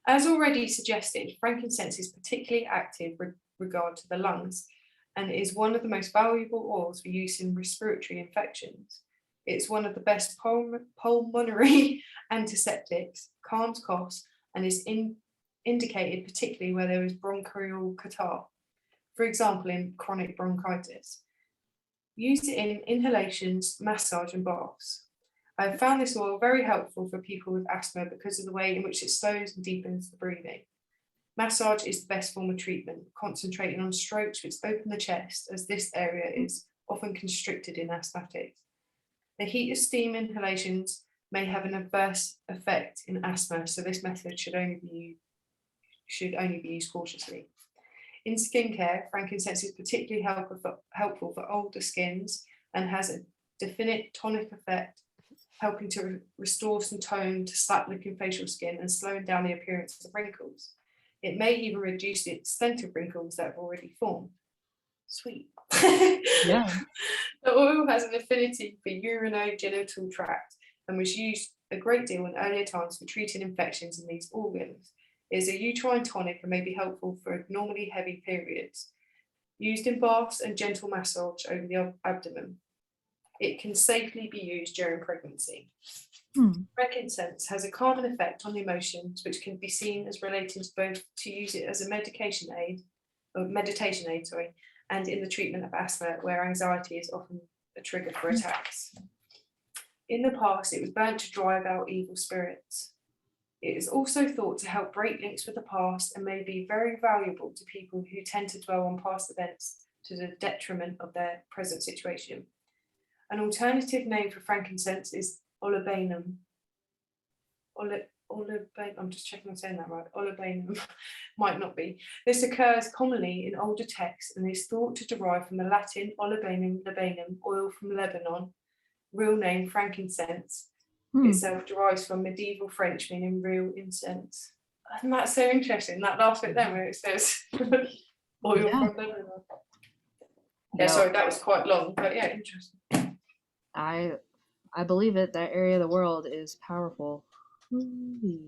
As already suggested, frankincense is particularly active with regard to the lungs and is one of the most valuable oils for use in respiratory infections. It's one of the best pulmonary antiseptics, calms coughs, and is indicated particularly where there is bronchial catarrh, for example, in chronic bronchitis. Use it in inhalations, massage, and baths. I have found this oil very helpful for people with asthma because of the way in which it slows and deepens the breathing. Massage is the best form of treatment, concentrating on strokes which open the chest, as this area is often constricted in asthmatics. The heat of steam inhalations may have an adverse effect in asthma, so this method should only be used cautiously. In skincare, frankincense is particularly helpful for older skins and has a definite tonic effect, helping to restore some tone to slack-looking facial skin and slowing down the appearance of wrinkles. It may even reduce the extent of wrinkles that have already formed. Sweet. Yeah. The oil has an affinity for urinogenital tract and was used a great deal in earlier times for treating infections in these organs. It is a uterine tonic and may be helpful for abnormally heavy periods. Used in baths and gentle massage over the abdomen. It can safely be used during pregnancy. Frankincense has a calming effect on the emotions, which can be seen as relating to both to use it as a meditation aid, and in the treatment of asthma, where anxiety is often a trigger for attacks. In the past, it was burnt to drive out evil spirits. It is also thought to help break links with the past and may be very valuable to people who tend to dwell on past events to the detriment of their present situation. An alternative name for frankincense is olibanum. I'm just checking I'm saying that right. Olibanum might not be. This occurs commonly in older texts and is thought to derive from the Latin olibanum labanum, oil from Lebanon, real name frankincense. Itself derives from medieval French meaning real incense. And that's so interesting. That last bit then where it says oil from Lebanon. Yeah, sorry, that was quite long, but yeah, interesting. I believe it. That area of the world is powerful. Yeah,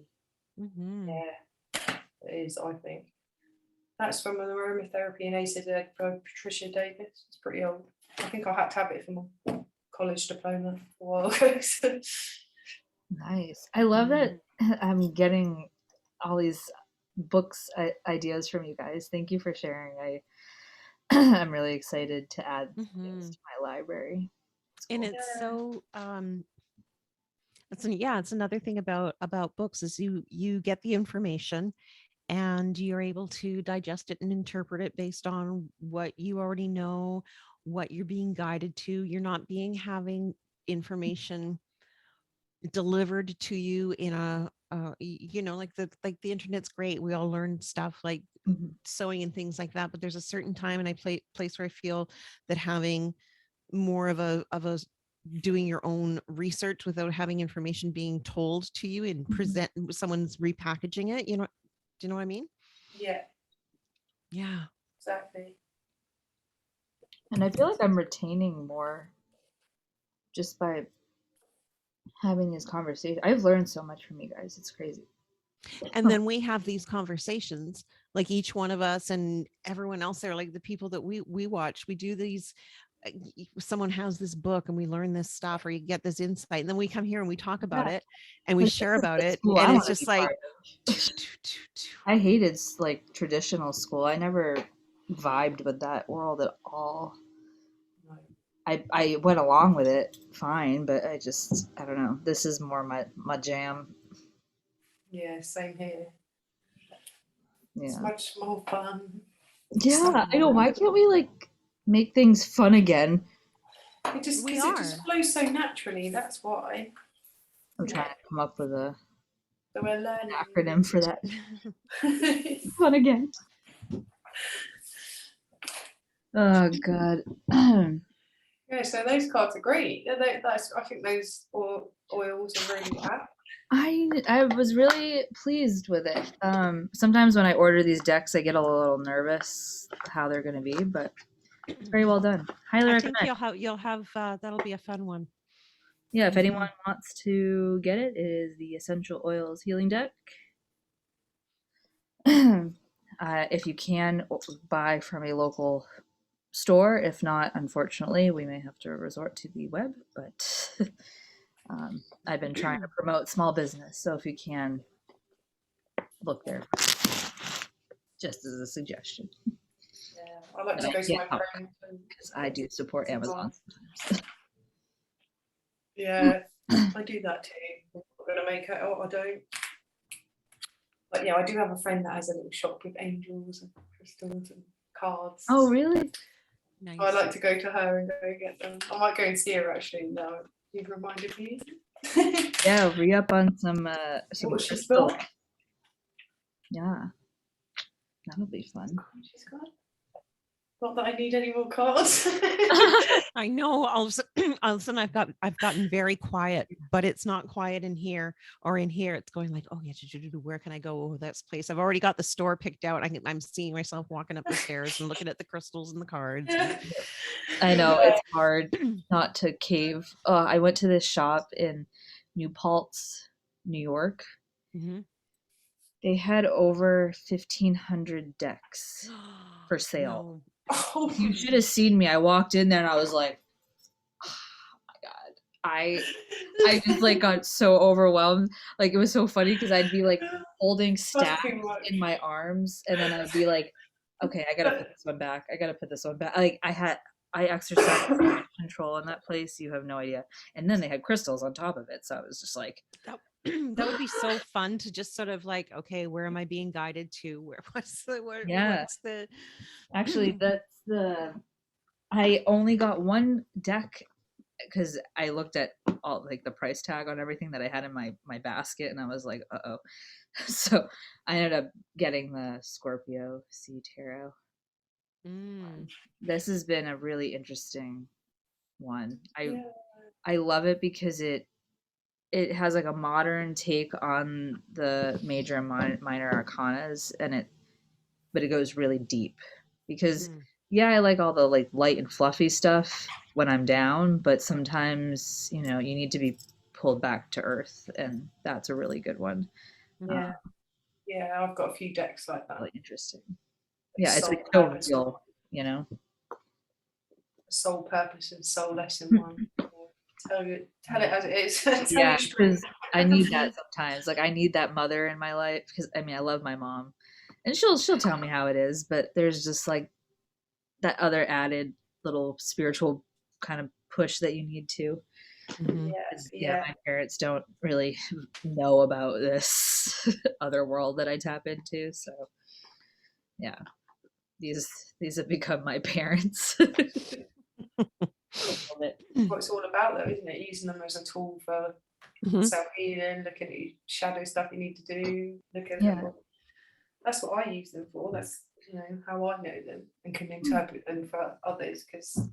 it is, I think. That's from an aromatherapy and ACD for Patricia Davis. It's pretty old. I think I had to have it for my college diploma a while ago. Nice. I love that I'm getting all these books ideas from you guys. Thank you for sharing. I'm really excited to add things to my library. And it's so it's another thing about books is you get the information and you're able to digest it and interpret it based on what you already know, what you're being guided to. You're not having information delivered to you in a you know, like the internet's great, we all learn stuff like Mhm. sewing and things like that, but there's a certain time and place where I feel that having more of a doing your own research without having information being told to you and Mhm. present someone's repackaging it, you know, do you know what I mean? Yeah, Yeah. exactly. And I feel like I'm retaining more just by having these conversations. I've learned so much from you guys. It's crazy. And then we have these conversations, like each one of us and everyone else there, like the people that we watch, we do these someone has this book and we learn this stuff or you get this insight and then we come here and we talk about Yeah. it and we Like, share this is about the it school I and it's want to just be like part of. I hated like traditional school. I never vibed with that world at all. I went along with it fine, but I don't know. This is more my jam. Yeah, same here. It's Yeah. much more fun. Yeah, I know. Why can't we like make things fun again? It just we because it just are flows so naturally. That's why. I'm trying to come up with a So we're learning. acronym for that. Yeah, Fun again. Oh God. so those cards are great. That's I think those oils are really apt. I was really pleased with it. Sometimes when I order these decks, I get a little nervous how they're going to be, but it's very well done. Highly I think recommend. you'll have that'll be a fun one. Yeah, if anyone Mhm. wants to get it, it is the Essential Oils Healing Deck. If you can buy from a local store, if not, unfortunately, we may have to resort to the web. But I've been trying to promote small business, so if you can look there, just as a suggestion. Yeah, I like But to I go to can't my help friends and because I do support some Amazon cards. sometimes. Yeah, I do that too. I'm not gonna make it. Oh, I don't. But yeah, I do have a friend that has a little shop with angels and crystals and cards. Oh, really? Nice. So I like to go to her and go get them. I might go and see her actually now. You've reminded me. Yeah, re up on some What she's crystal. got. Yeah, that'll be fun. She's got. Not that I need any more cards. I know all of a sudden I've gotten very quiet, but it's not quiet in here or in here. It's going like, oh yeah, where can I go? Oh, that's place. I've already got the store picked out. I'm seeing myself walking up the stairs and looking at the crystals and the cards. I know it's hard not to cave. I went to this shop in New Paltz, New York. Mhm. They had over 1,500 decks for sale. No. Oh, You should have seen me. I walked in there and I was like, oh my God. I just like got so overwhelmed. Like it was so funny because I'd be like holding stacks too much. in my arms and then I'd be like, okay, I gotta put this one back. I gotta put this one back. Like I exercised so much control in that place. You have no idea. And then they had crystals on top of it. So I was just like, That would be so fun to just sort of like, okay, where am I being guided to? What's yeah. what's the Actually, I only got one deck because I looked at all like the price tag on everything that I had in my basket, and I was like, uh oh. So I ended up getting the Scorpio Sea Tarot. This has been a really interesting one. Yeah. I love it because it has like a modern take on the major and minor arcanas, but it goes really deep because yeah, I like all the like light and fluffy stuff when I'm down, but sometimes you need to be pulled back to earth, and that's a really good one. Yeah. Yeah, I've got a few decks like that. Really interesting. Yeah, it's like Soul so purpose, real, you know. soul purpose and soul lesson one. Tell it as it is. Tell Yeah, your story. because I need that sometimes. Like I need that mother in my life because I mean I love my mom, and she'll tell me how it is, but there's just like that other added little spiritual kind of push that you need to. Yeah, my parents don't really know about this other world that I tap into, so yeah, these have become my parents. What it's all about, though, isn't it? Using them as a tool for Mhm. self-healing, looking at your shadow stuff you need to do, looking Yeah. at what, that's what I use them for. That's, you know, how I know them and can interpret them for others, because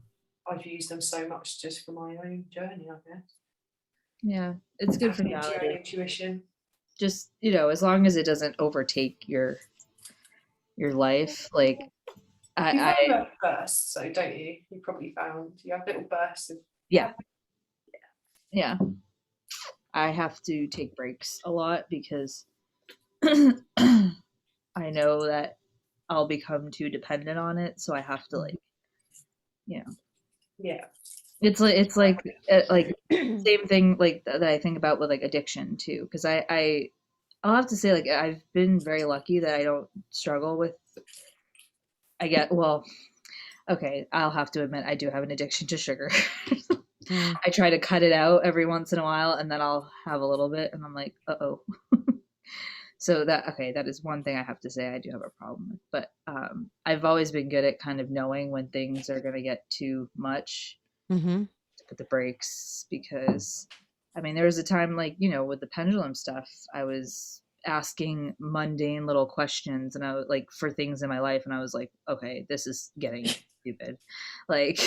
I've used them so much just for my own journey, I guess. Yeah. It's good for Tapping into your own validating. intuition. Just, you know, as long as it doesn't overtake your life. Like You I have that burst, so don't you? You probably found you have little bursts of yeah. Yeah. I have to take breaks a lot because I know that I'll become too dependent on it, so I have to like, you know, yeah. it's like same thing like that I think about with like addiction too, because I'll have to say like I've been very lucky that I don't struggle with. I get well, okay, I'll have to admit I do have an addiction to sugar. Mm. I try to cut it out every once in a while, and then I'll have a little bit, and I'm like, uh-oh. So that okay, that is one thing I have to say I do have a problem with. But I've always been good at kind of knowing when things are going to get too much Mhm. to put the brakes, because I mean there was a time like, you know, with the pendulum stuff, I was asking mundane little questions and I was like for things in my life, and I was like, okay, this is getting stupid. Like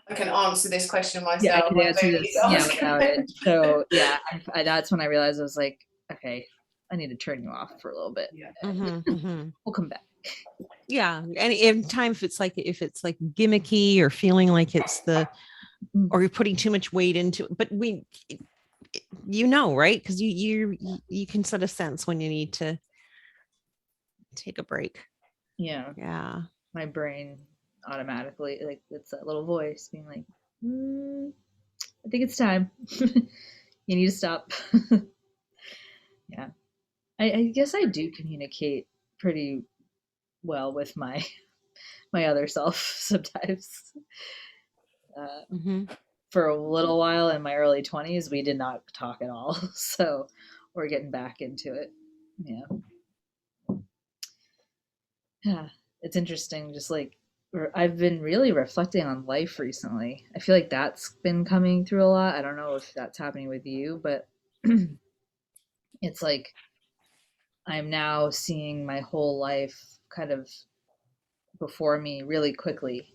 I can answer this question yeah, I myself. could I answer don't need this, to yeah, ask without it. it. So yeah, that's when I realized I was like, okay, I need to turn you off for a little bit. Yeah. Mhm. Mhm. We'll come back. Yeah, and in time if it's like gimmicky or feeling like it's the or you're putting too much weight into it, but you know, right? Because you can sort of sense when you need to take a break. Yeah, Yeah. my brain automatically like it's that little voice being like, I think it's time. You need to stop. Yeah, I guess I do communicate pretty well with my other self sometimes. Mm-hmm. For a little while in my early 20s, we did not talk at all. So we're getting back into it. Yeah. Yeah. It's interesting. Just like I've been really reflecting on life recently. I feel like that's been coming through a lot. I don't know if that's happening with you, but it's like I'm now seeing my whole life kind of before me really quickly.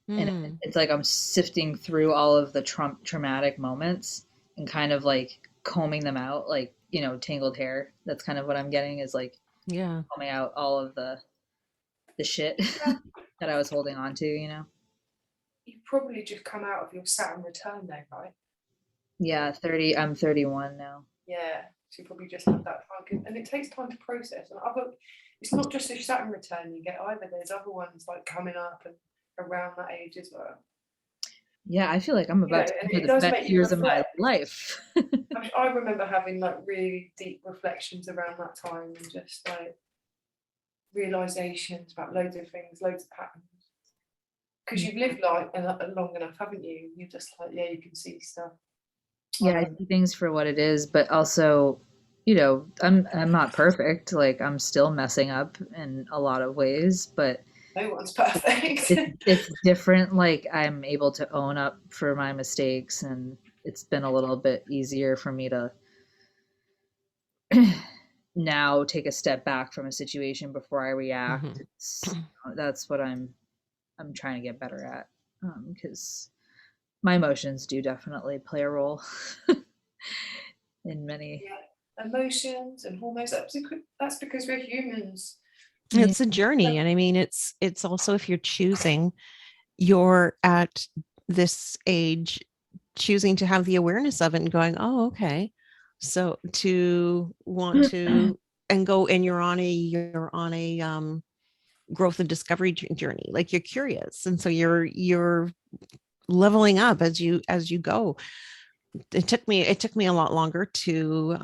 And Mm. it's like I'm sifting through all of the traumatic moments and kind of like combing them out, like, you know, tangled hair. That's kind of what I'm getting, is like Yeah. combing out all of the shit that I was holding on to, you know. You probably just come out of your Saturn return though, right? Yeah, 30, I'm 31 now. Yeah. So you probably just have that time, and it takes time to process. And other, it's not just a Saturn return you get either. There's other ones like coming up and around that age as well. Yeah, I feel like I'm You know, about to and enter it the does best make you years of my reflect. life. I remember having like really deep reflections around that time, and just like realizations about loads of things, loads of patterns. Because you've lived life long enough, haven't you? You're just like, yeah, you can see stuff. Yeah, I see things for what it is, but also, you know, I'm not perfect. Like I'm still messing up in a lot of ways, but No one's perfect. it's different. Like I'm able to own up for my mistakes, and it's been a little bit easier for me to now take a step back from a situation before I react. Mm-hmm. That's what I'm trying to get better at, because my emotions do definitely play a role in many. Yeah, emotions and hormones. That's because we're humans. Yeah. It's a journey. And I mean, it's also if you're choosing, you're at this age choosing to have the awareness of it and going, oh, okay. So to want to and go and you're on a growth and discovery journey. Like you're curious. And so you're leveling up as you go. It took me a lot longer to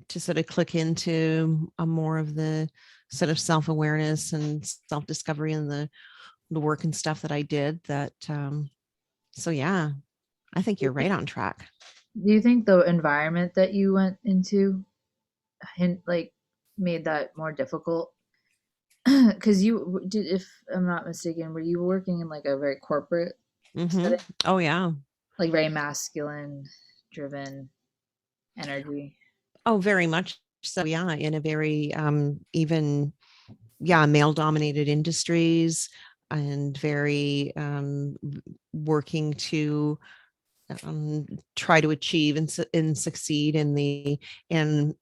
sort of click into a more of the sort of self-awareness and self-discovery and the work and stuff that I did that so yeah, I think you're right on track. Do you think the environment that you went into like made that more difficult? Because you did, if I'm not mistaken, were you working in like a very corporate Mm-hmm. setting? Oh yeah. like very masculine driven energy. Oh, very much so. Yeah, in a very even male dominated industries, and very working to try to achieve and succeed in the in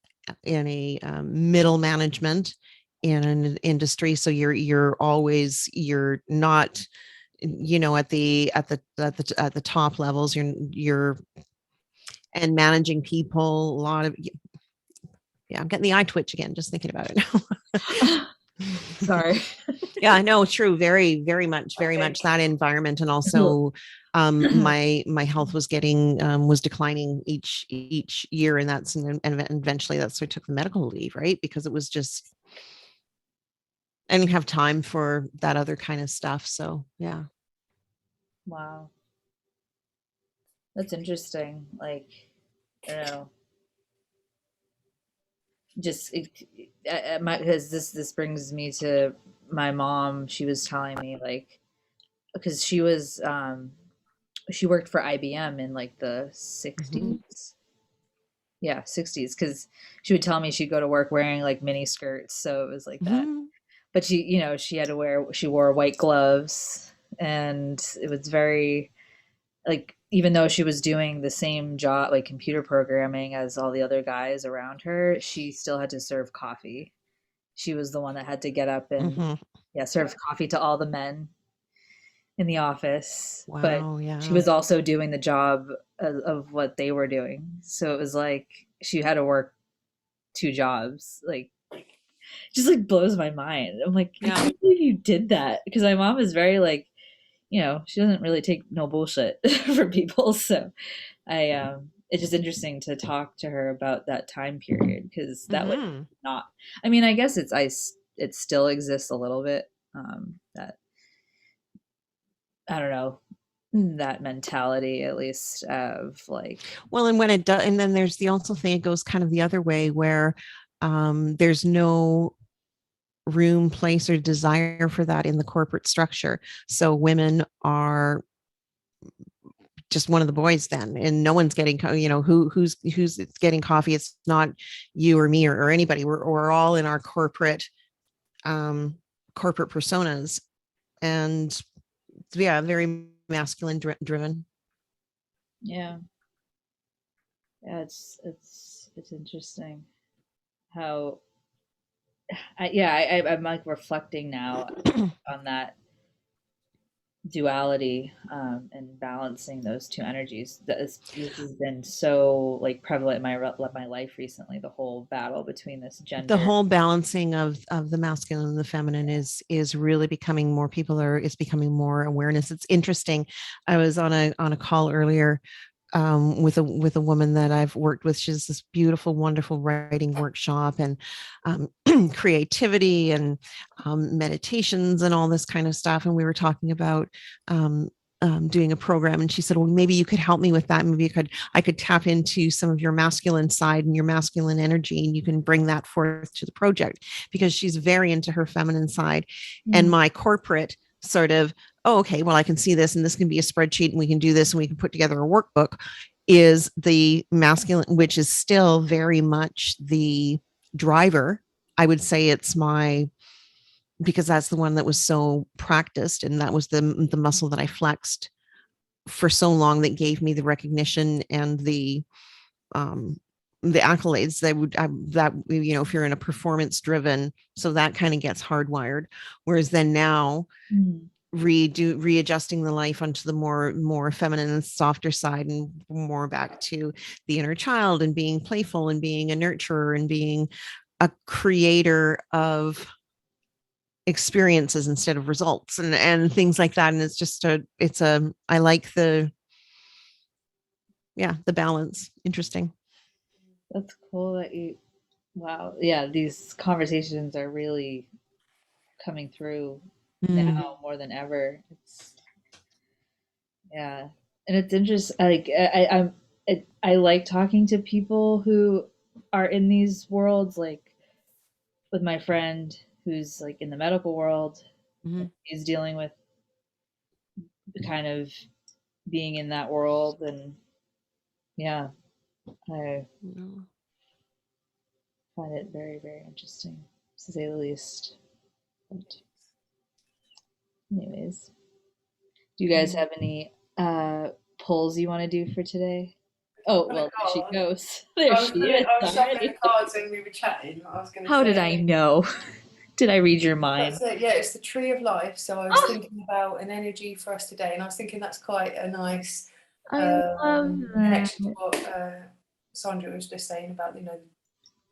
in a middle management in an industry. So you're not, at the top levels. You're and managing people. A lot of, yeah, I'm getting the eye twitch again just thinking about it now. Sorry. Yeah, I know, true. Very much that environment. And also my health was declining each year, and eventually that's why I took the medical leave, right? Because it was just, I didn't have time for that other kind of stuff. So yeah. Wow. That's interesting. Like, I don't know. Just because this brings me to my mom. She was telling me like because she worked for IBM in like the 60s. Yeah, 60s, because she would tell me she'd go to work wearing like mini skirts, so it was like that. But she wore white gloves, and it was very like, even though she was doing the same job, like computer programming, as all the other guys around her, she still had to serve coffee. She was the one that had to get up and serve coffee to all the men in the office, but Wow. she Yeah. was also doing the job of what they were doing. So it was like she had to work two jobs. Like, just like blows my mind. I'm like, I can't believe you did that, because my mom is very like, she doesn't really take no bullshit for people. So it's just interesting to talk to her about that time period, because that would not. I mean, I guess it still exists a little bit. That, I don't know, that mentality at least of like, Well, and when it does, and then there's the also thing, it goes kind of the other way where there's no room, place, or desire for that in the corporate structure. So women are just one of the boys then, and no one's getting, who's getting coffee. It's not you or me or anybody. We're all in our corporate personas, and yeah, very masculine driven. yeah, it's interesting how I'm like reflecting now on that duality, and balancing those two energies. This has been so like prevalent in my life recently. The whole battle between this The gender. whole balancing of the masculine and the feminine is really becoming more, it's becoming more awareness. It's interesting. I was on a call earlier with a woman that I've worked with. She's this beautiful, wonderful writing workshop, and creativity, and meditations, and all this kind of stuff. And we were talking about doing a program, and she said, well, maybe you could help me with that. Maybe I could tap into some of your masculine side and your masculine energy, and you can bring that forth to the project, because she's very into her feminine side. And my corporate sort of, oh, okay, well, I can see this, and this can be a spreadsheet, and we can do this, and we can put together a workbook, is the masculine, which is still very much the driver. I would say it's because that's the one that was so practiced, and that was the muscle that I flexed for so long, that gave me the recognition and the accolades that if you're in a performance driven, so that kind of gets hardwired. Whereas then now, readjusting the life onto the more feminine and softer side, and more back to the inner child, and being playful, and being a nurturer, and being a creator of experiences instead of results, and things like that. And it's just I like the balance. Interesting. That's cool that wow. Yeah, these conversations are really coming through now more than ever. Yeah. And it's interesting. Like, I like talking to people who are in these worlds, like with my friend who's like in the medical world. He's dealing with kind of being in that world. And yeah, I No. find it very, very interesting, to say the least. But anyways, do you guys have any polls you want to do for today? Oh, On a well, there she card. goes. There I was she gonna, is I was shuffling the already. cards when we were chatting. I was gonna How did I say, know? Did I read your mind? that's it. Yeah, it's the tree of life. So I was Oh, thinking about an energy for us today, and I was thinking that's quite a nice I love that. connection to what Sandra was just saying about,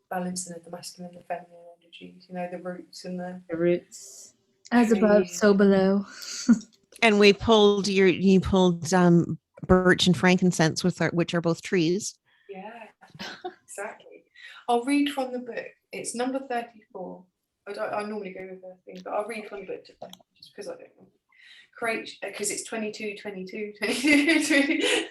balancing of the masculine and the feminine energies. The roots and the The roots. As above, trees. so below. And you pulled birch and frankincense which are both trees. Yeah, exactly. I'll read from the book. It's number 34. I normally go with the thing, but I'll read from the book today, just because I don't know. Create, because it's 22, 22, 22, 20,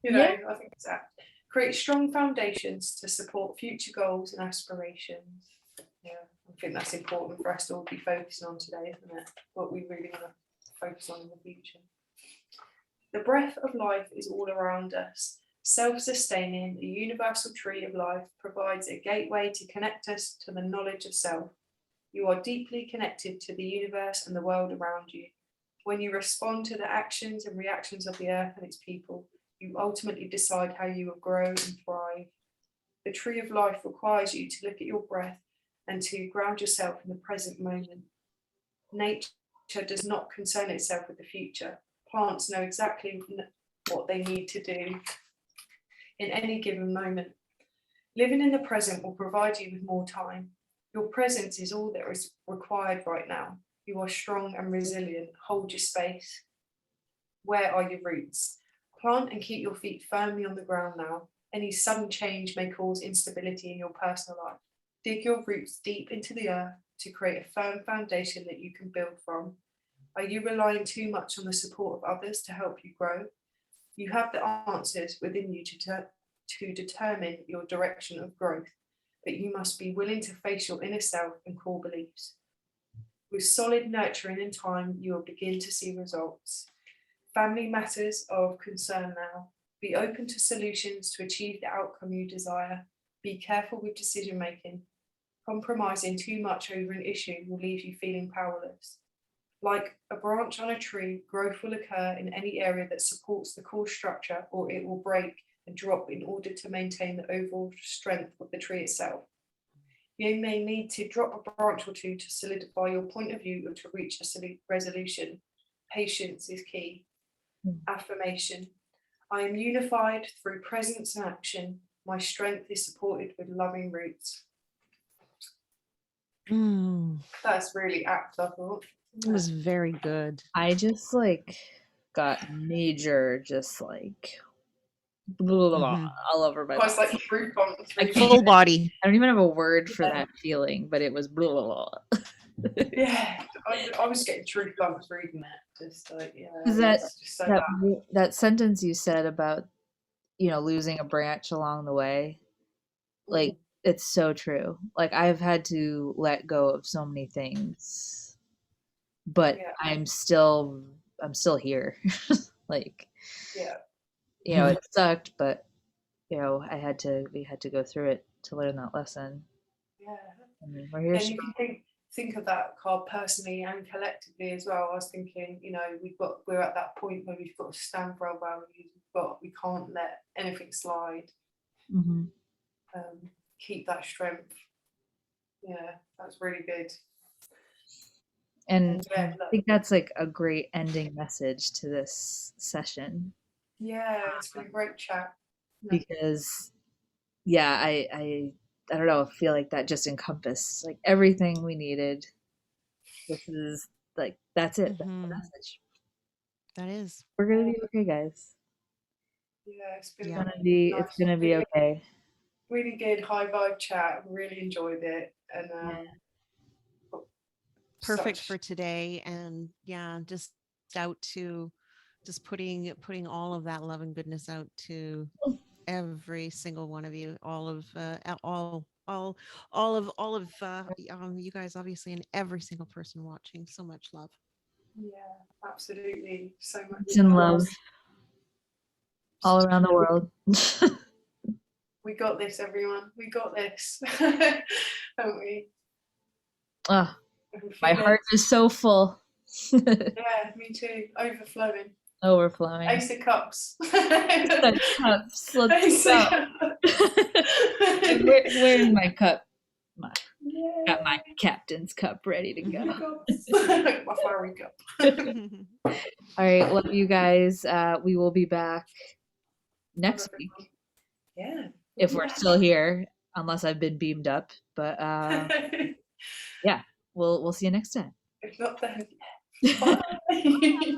Yeah. I think it's that. Create strong foundations to support future goals and aspirations. Yeah, I think that's important for us to all be focusing on today, isn't it? What we really want to focus on in the future. The breath of life is all around us. Self-sustaining, the universal tree of life provides a gateway to connect us to the knowledge of self. You are deeply connected to the universe and the world around you. When you respond to the actions and reactions of the earth and its people, you ultimately decide how you will grow and thrive. The tree of life requires you to look at your breath and to ground yourself in the present moment. Nature does not concern itself with the future. Plants know exactly what they need to do in any given moment. Living in the present will provide you with more time. Your presence is all that is required right now. You are strong and resilient. Hold your space. Where are your roots? Plant and keep your feet firmly on the ground now. Any sudden change may cause instability in your personal life. Dig your roots deep into the earth to create a firm foundation that you can build from. Are you relying too much on the support of others to help you grow? You have the answers within you to determine your direction of growth, but you must be willing to face your inner self and core beliefs. With solid nurturing in time, you will begin to see results. Family matters are of concern now. Be open to solutions to achieve the outcome you desire. Be careful with decision making. Compromising too much over an issue will leave you feeling powerless. Like a branch on a tree, growth will occur in any area that supports the core structure, or it will break and drop in order to maintain the overall strength of the tree itself. You may need to drop a branch or two to solidify your point of view or to reach a resolution. Patience is key. Affirmation. I am unified through presence and action. My strength is supported with loving roots. That's really apt, I thought. It was very good. I just got major, just blah, blah, blah, Mhm. all over my I was body. like fruit bombs. I Really. can't Full body. I don't even have a word for Yeah. that feeling, but it was blah, blah, blah. Yeah, I was getting truth bumps reading that. Just like, yeah, Is it's just so bad. that sentence you said about losing a branch along the way, like it's so true. Like I've had to let go of so many things, but Yeah, I'm still here. Like yeah, it sucked, but we had to go through it to learn that lesson. yeah. And we're here And you strong. can think of that card personally and collectively as well. I was thinking, we're at that point where we've got to stand for our values. We can't let anything slide. Mm-hmm. Keep that strength. Yeah, that's really good. And yeah, I think that's like a great ending message to this session yeah, it's been a great chat. because yeah, I don't know, I feel like that just encompassed like everything we needed. This is like that's it. That's the Mhm. message. That is. We're gonna be okay, guys. Yeah, it's been Yeah. It's gonna be really, okay. really good high vibe chat. Really enjoyed it, and Yeah. Perfect for today. And yeah, just out to just putting all of that love and goodness out to every single one of you, all of you guys, obviously, and every single person watching. So much love. Yeah, absolutely. So much Peace and love. all around the world. We got this, everyone. We got this. Haven't we? Oh, Every my few heart days. is so full. Yeah, me too. Overflowing. Overflowing. Ace of Cups. The cups. Let's Ace go. of Cups. Where's my cup? Got my Yeah. captain's cup ready to go. Cups. My fiery cup. All right, love you guys. We will be back next week Yeah. if we're still here, unless I've been beamed up. But yeah, we'll see you next time. If not, then. Bye.